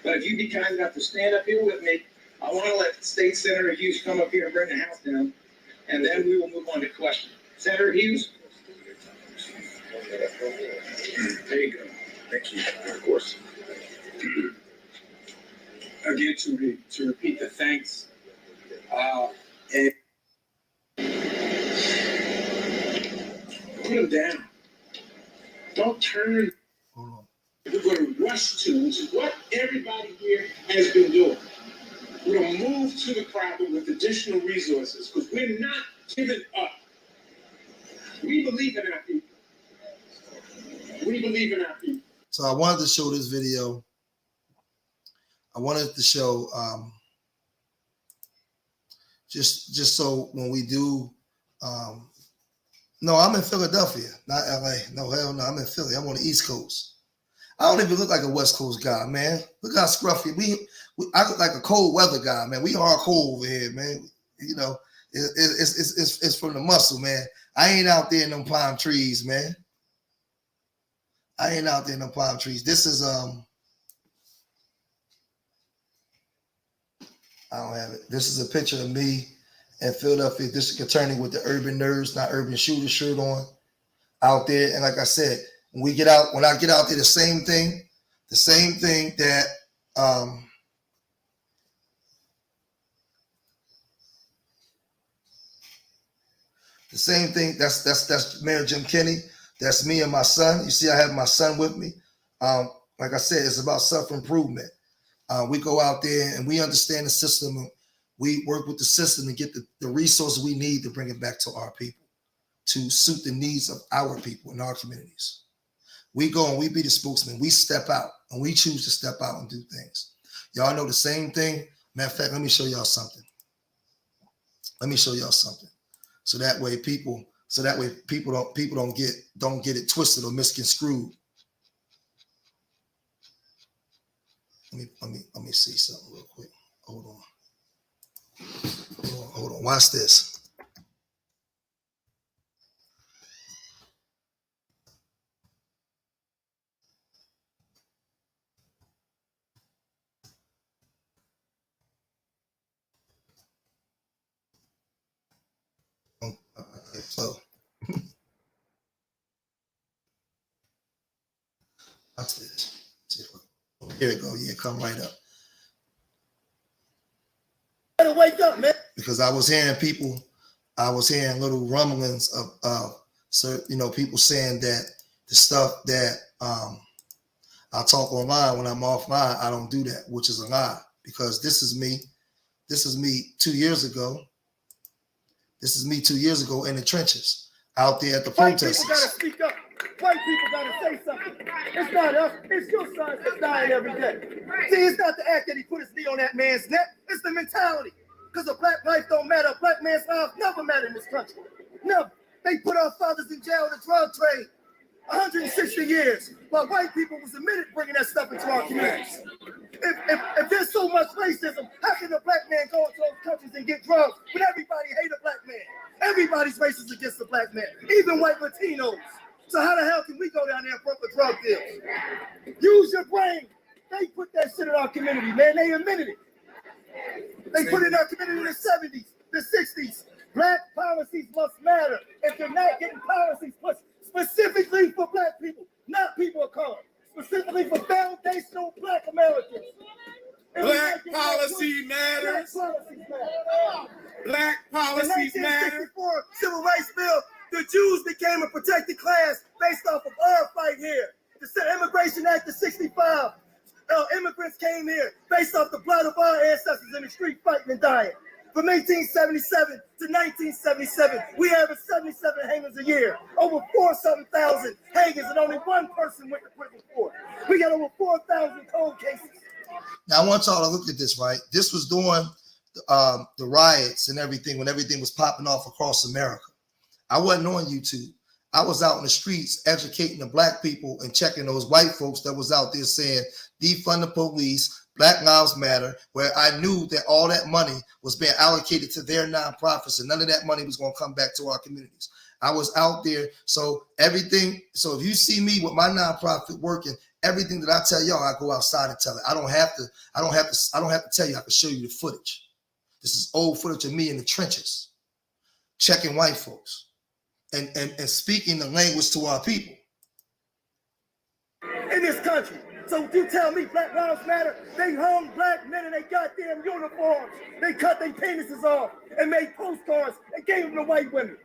[SPEAKER 2] But if you'd be kind enough to stand up here with me, I want to let State Senator Hughes come up here and bring the house down, and then we will move on to questions. Senator Hughes? There you go. Thank you. Of course. Again, to repeat the thanks. And put them down. Don't turn. We're going to rush to, which is what everybody here has been doing. We're going to move to the problem with additional resources because we're not giving up. We believe in our people. We believe in our people.
[SPEAKER 1] So I wanted to show this video. I wanted to show just so when we do no, I'm in Philadelphia, not LA. No, hell no, I'm in Philly. I'm on the East Coast. I don't even look like a West Coast guy, man. Look how scruffy. I look like a cold weather guy, man. We are cold over here, man. You know, it's from the muscle, man. I ain't out there in them palm trees, man. I ain't out there in them palm trees. This is I don't have it. This is a picture of me and Philadelphia District Attorney with the Urban Nerds, not Urban Shooter shirt on out there. And like I said, when I get out there, the same thing that the same thing that's Mayor Jim Kenney. That's me and my son. You see, I have my son with me. Like I said, it's about self-improvement. We go out there and we understand the system. We work with the system to get the resources we need to bring it back to our people, to suit the needs of our people in our communities. We go and we be the spokesman. We step out and we choose to step out and do things. Y'all know the same thing. Matter of fact, let me show y'all something. So that way people don't get it twisted or misconstrued. Let me see something real quick. Hold on. Watch this. So watch this. Here we go. Yeah, come right up. Better wake up, man. Because I was hearing little rumblings of people saying that the stuff that I talk online when I'm offline, I don't do that, which is a lie. Because this is me 2 years ago. This is me 2 years ago in the trenches, out there at the protesters.
[SPEAKER 3] White people gotta speak up. White people gotta say something. It's not us. It's your sons that's dying every day. See, it's not the act that he put his knee on that man's neck. It's the mentality. Because a black life don't matter. A black man's life never matter in this country. Never. They put our fathers in jail in the drug trade 160 years, while white people was admitted bringing that stuff into our communities. If there's so much racism, how can a black man go into those countries and get drugs when everybody hate a black man? Everybody's racist against the black man, even white Latinos. So how the hell can we go down there and broker drug deals? Use your brain. They put that shit in our community, man. They admitted it. They put it in our community in the 70s, the 60s. Black policies must matter. If you're not getting policies pushed specifically for black people, not people of color, specifically for foundational black Americans.
[SPEAKER 4] Black policy matters. Black policies matter.
[SPEAKER 3] In the 1964 Civil Rights Bill, the Jews became a protected class based off of our fight here. The Immigration Act of 65, immigrants came here based off the blood of our ancestors in the street fighting and dying. From 1877 to 1977, we averaged 77 hangings a year. Over 4,000 hangings, and only one person went to prison for it. We got over 4,000 cold cases.
[SPEAKER 1] Now I want y'all to look at this, right? This was during the riots and everything, when everything was popping off across America. I wasn't on YouTube. I was out in the streets educating the black people and checking those white folks that was out there saying, defund the police, Black Lives Matter, where I knew that all that money was being allocated to their nonprofits and none of that money was going to come back to our communities. I was out there. So everything. So if you see me with my nonprofit working, everything that I tell y'all, I go outside and tell it. I don't have to tell you. I can show you the footage. This is old footage of me in the trenches, checking white folks and speaking the language to our people
[SPEAKER 3] in this country. So you tell me Black Lives Matter, they hung black men in their goddamn uniforms. They cut their penises off and made postcards and gave them to white women.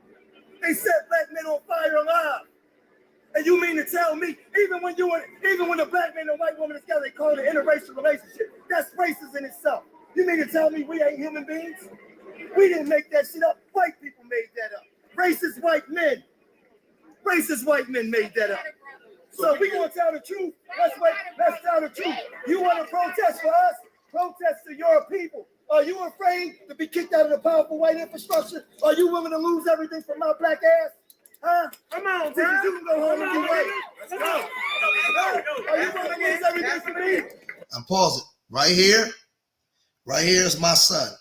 [SPEAKER 3] They set black men on fire alive. And you mean to tell me, even when a black man and a white woman together, they call it an interracial relationship. That's racist in itself. You mean to tell me we ain't human beings? We didn't make that shit up. White people made that up. Racist white men made that up. So we gonna tell the truth. Let's tell the truth. You want to protest for us? Protest to your people. Are you afraid to be kicked out of the powerful white infrastructure? Are you willing to lose everything from my black ass? Huh? Come on, bro. You can go home and be white. Let's go. Are you willing to lose everything for me?
[SPEAKER 1] I'm pausing right here. Right here is my son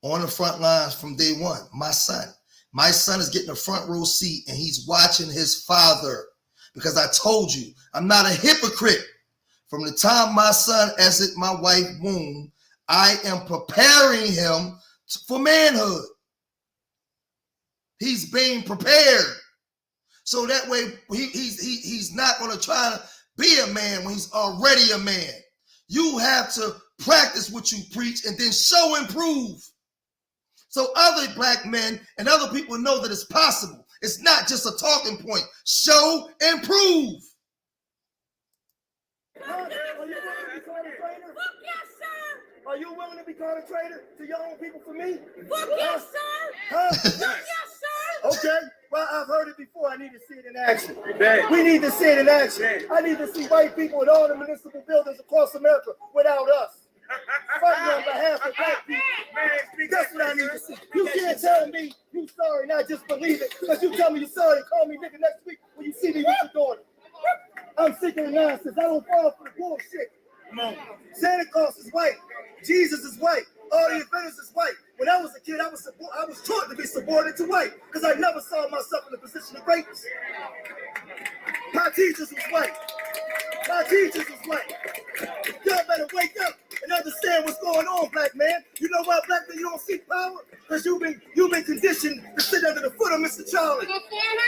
[SPEAKER 1] on the front lines from day one. My son is getting a front row seat and he's watching his father. Because I told you, I'm not a hypocrite. From the time my son exited my wife's womb, I am preparing him for manhood. He's being prepared. So that way he's not going to try to be a man when he's already a man. You have to practice what you preach and then show and prove. So other black men and other people know that it's possible. It's not just a talking point. Show and prove.
[SPEAKER 3] Are you willing to be called a traitor to your own people for me?
[SPEAKER 5] Fuck yes, sir.
[SPEAKER 3] Huh?
[SPEAKER 5] Fuck yes, sir.
[SPEAKER 3] Okay. Well, I've heard it before. I need to see it in action. We need to see it in action. I need to see white people in all the municipal buildings across America without us. Fighting on behalf of black people. That's what I need to see. You can't tell me you sorry, not just believe it. Because you tell me you're sorry and call me nigga next week when you see me with your daughter. I'm sick of the nonsense. I don't fall for the bullshit. Come on. Santa Claus is white. Jesus is white. All the inventors is white. When I was a kid, I was taught to be subordinate to white because I never saw myself in a position of greatness. My teachers was white. Y'all better wake up and understand what's going on, black man. You know why, black man, you don't seek power? Because you've been conditioned to sit under the foot of Mr. Charlie.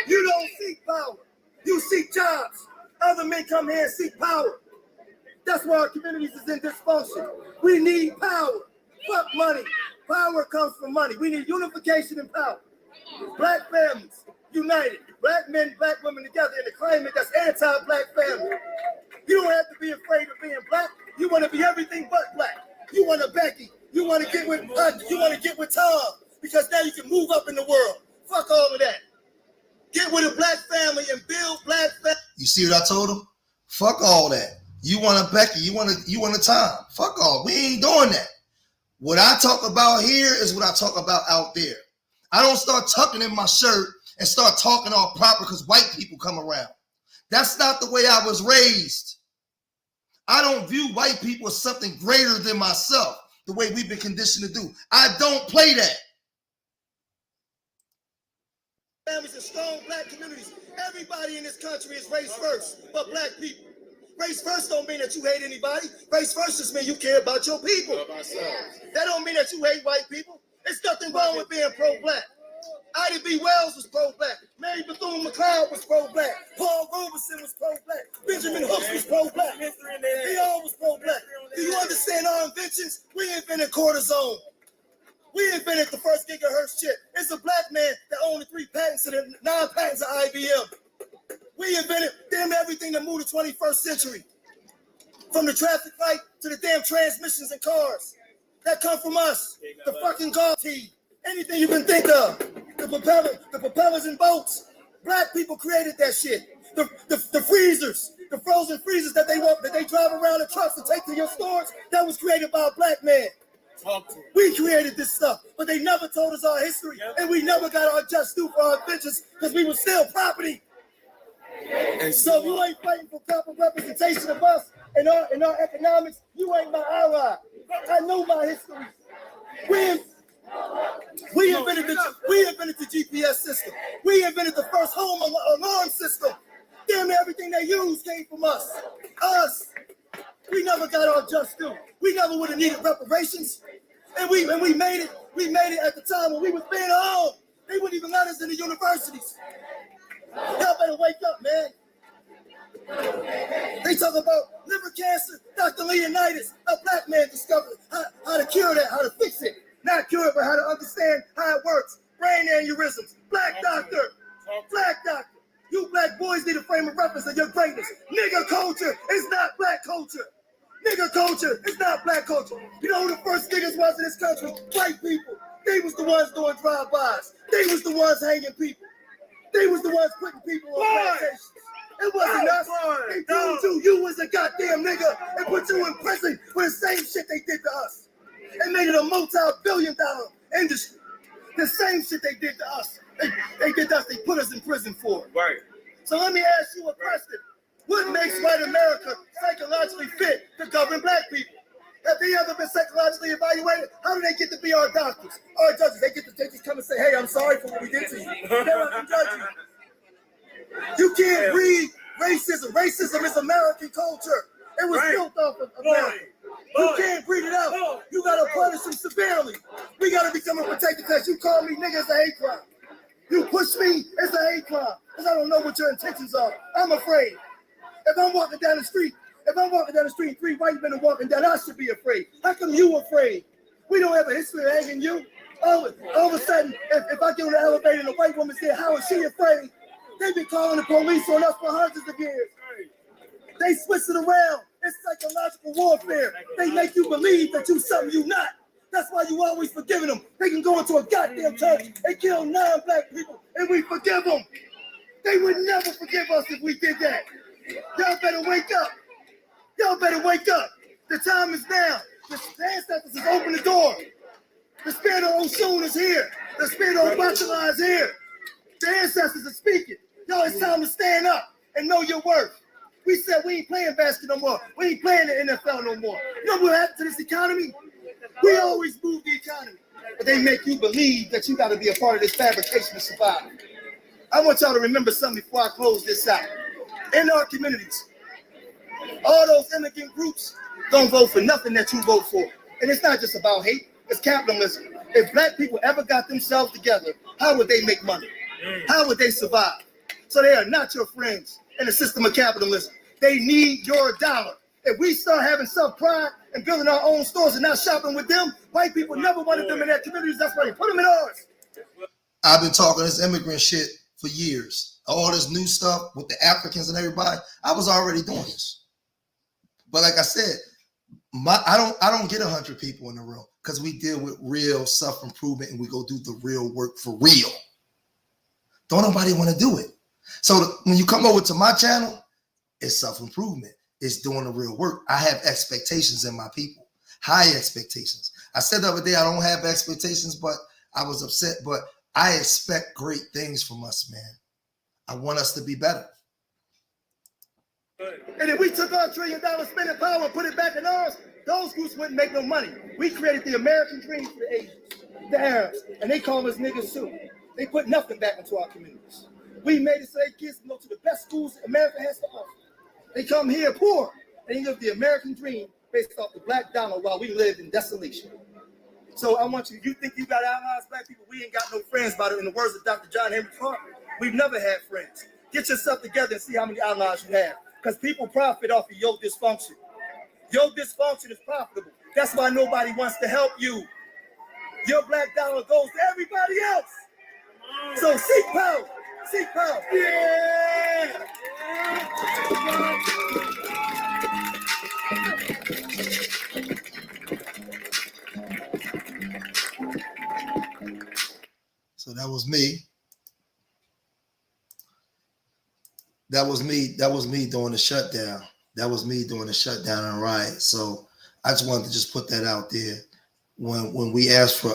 [SPEAKER 3] You don't seek power. You seek jobs. Other men come here and seek power. That's why our communities is in dysfunction. We need power. Fuck money. Power comes from money. We need unification and power. Black families united. Black men, black women together in a climate that's anti-black family. You don't have to be afraid of being black. You want to be everything but black. You want to Becky. You want to get with Tom because now you can move up in the world. Fuck all of that. Get with a black family and build black family.
[SPEAKER 1] You see what I told him? Fuck all that. You want a Becky, you want a Tom. Fuck all. We ain't doing that. What I talk about here is what I talk about out there. I don't start tucking in my shirt and start talking all proper because white people come around. That's not the way I was raised. I don't view white people as something greater than myself, the way we've been conditioned to do. I don't play that.
[SPEAKER 3] Families and strong black communities. Everybody in this country is race first, but black people. Race first don't mean that you hate anybody. Race first just means you care about your people. That don't mean that you hate white people. There's nothing wrong with being pro-black. Ida B. Wells was pro-black. Mary Bethune-McLeod was pro-black. Paul Robeson was pro-black. Benjamin Hooks was pro-black. They all was pro-black. Do you understand our inventions? We invented cortisone. We invented the first gigahertz chip. It's a black man that owned the 3 patents and the 9 patents of IBM. We invented damn everything that moved the 21st century. From the traffic light to the damn transmissions in cars. That come from us. The fucking car key. Anything you can think of. The propellers in boats. Black people created that shit. The freezers. The frozen freezers that they drive around in trucks to take to your stores. That was created by a black man. We created this stuff, but they never told us our history, and we never got our just due for our inventions because we were still property. And so you ain't fighting for proper representation of us and our economics. You ain't my ally. I know my history. We invented the GPS system. We invented the first home alarm system. Damn, everything they used came from us. We never got our just due. We never would have needed reparations. And we made it. We made it at the time when we was being home. They wouldn't even let us in the universities. Y'all better wake up, man. They talk about liver cancer. Dr. Leonidas, a black man, discovered how to cure that, how to fix it. Not cure it, but how to understand how it works. Brain aneurysms. Black doctor. Black doctor. You black boys need a frame of reference of your greatness. Nigger culture is not black culture. Nigger culture is not black culture. You know who the first niggas was in this country? White people. They was the ones doing drive-bys. They was the ones hanging people. They was the ones putting people on plantations. It wasn't us. They told you was a goddamn nigga and put you in prison for the same shit they did to us. And made it a multi-billion-dollar industry. The same shit they did to us. They did to us. They put us in prison for it.
[SPEAKER 4] Right.
[SPEAKER 3] So let me ask you a question. What makes white America psychologically fit to govern black people? Have they ever been psychologically evaluated? How do they get to be our doctors, our judges? They just come and say, hey, I'm sorry for what we did to you. They don't have to judge you. You can't read racism. Racism is American culture. It was built off of America. You can't breed it out. You gotta punish them severely. We gotta become a protected class. You call me nigga, it's a hate crime. You push me, it's a hate crime. Because I don't know what your intentions are. I'm afraid. If I'm walking down the street and 3 white men are walking down, I should be afraid. How come you afraid? We don't have a history of hanging you. All of a sudden, if I get on the elevator and a white woman's there, how is she afraid? They've been calling the police on us for hundreds of years. They switch it around. It's psychological warfare. They make you believe that you something you not. That's why you always forgiving them. They can go into a goddamn church and kill 9 black people, and we forgive them. They would never forgive us if we did that. Y'all better wake up. Y'all better wake up. The time is now. The ancestors has opened the door. The spirit of Oshun is here. The spirit of Obatala is here. The ancestors are speaking. Y'all, it's time to stand up and know your worth. We said we ain't playing basketball no more. We ain't playing the NFL no more. You know what happened to this economy? We always move the economy. But they make you believe that you got to be a part of this fabrication to survive. I want y'all to remember something before I close this out. In our communities, all those immigrant groups don't vote for nothing that you vote for. And it's not just about hate, it's capitalism. If black people ever got themselves together, how would they make money? How would they survive? So they are not your friends in the system of capitalism. They need your dollar. If we start having self-pride and building our own stores and not shopping with them, white people never wanted them in their communities. That's why they put them in ours.
[SPEAKER 1] I've been talking this immigrant shit for years. All this new stuff with the Africans and everybody, I was already doing this. But like I said, I don't get 100 people in the room because we deal with real self-improvement and we go do the real work for real. Don't nobody want to do it. So when you come over to my channel, it's self-improvement. It's doing the real work. I have expectations in my people, high expectations. I said the other day I don't have expectations, but I was upset. But I expect great things from us, man. I want us to be better.
[SPEAKER 3] And if we took our $1 trillion spending power and put it back in ours, those groups wouldn't make no money. We created the American dream for the Asians, the Arabs, and they call us niggas too. They put nothing back into our communities. We made it so their kids can go to the best schools America has to offer. They come here poor, and they live the American dream based off the black dollar while we live in desolation. So I want you think you got allies, black people? We ain't got no friends, by in the words of Dr. John Henry Clark. We've never had friends. Get yourself together and see how many allies you have. Because people profit off of your dysfunction. Your dysfunction is profitable. That's why nobody wants to help you. Your black dollar goes to everybody else. So seek power. Seek power. Yeah!
[SPEAKER 1] So that was me. That was me doing the shutdown. That was me doing the shutdown and riot. So I just wanted to just put that out there. When we ask for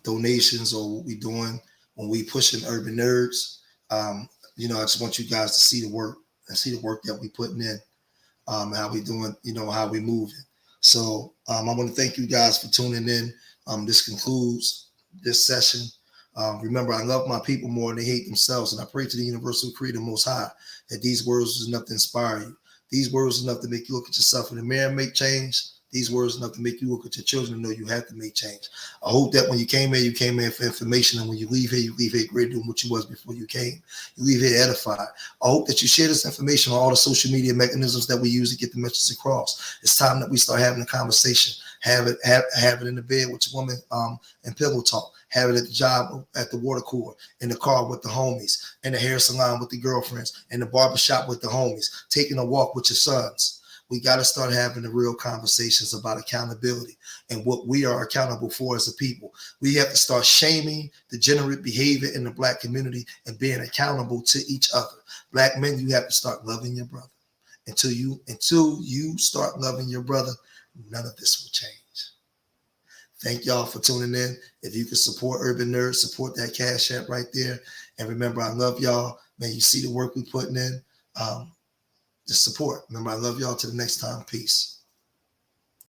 [SPEAKER 1] donations or what we doing, when we pushing Urban Nerds, I just want you guys to see the work and see the work that we putting in, how we doing, how we moving. So I want to thank you guys for tuning in. This concludes this session. Remember, I love my people more than they hate themselves, and I pray to the universal creator Most High that these words is enough to inspire you. These words is enough to make you look at yourself in the mirror and make change. These words enough to make you look at your children and know you have to make change. I hope that when you came here for information, and when you leave here greater than what you was before you came. You leave here edified. I hope that you share this information on all the social media mechanisms that we use to get the message across. It's time that we start having a conversation. Have it in the bed with your woman and pillow talk. Have it at the job, at the water cooler, in the car with the homies, in the hair salon with the girlfriends, in the barbershop with the homies, taking a walk with your sons. We got to start having the real conversations about accountability and what we are accountable for as a people. We have to start shaming degenerate behavior in the black community and being accountable to each other. Black men, you have to start loving your brother. Until you start loving your brother, none of this will change. Thank y'all for tuning in. If you can support Urban Nerds, support that Cash App right there. And remember, I love y'all. Man, you see the work we putting in. Just support. Remember, I love y'all. Till the next time. Peace.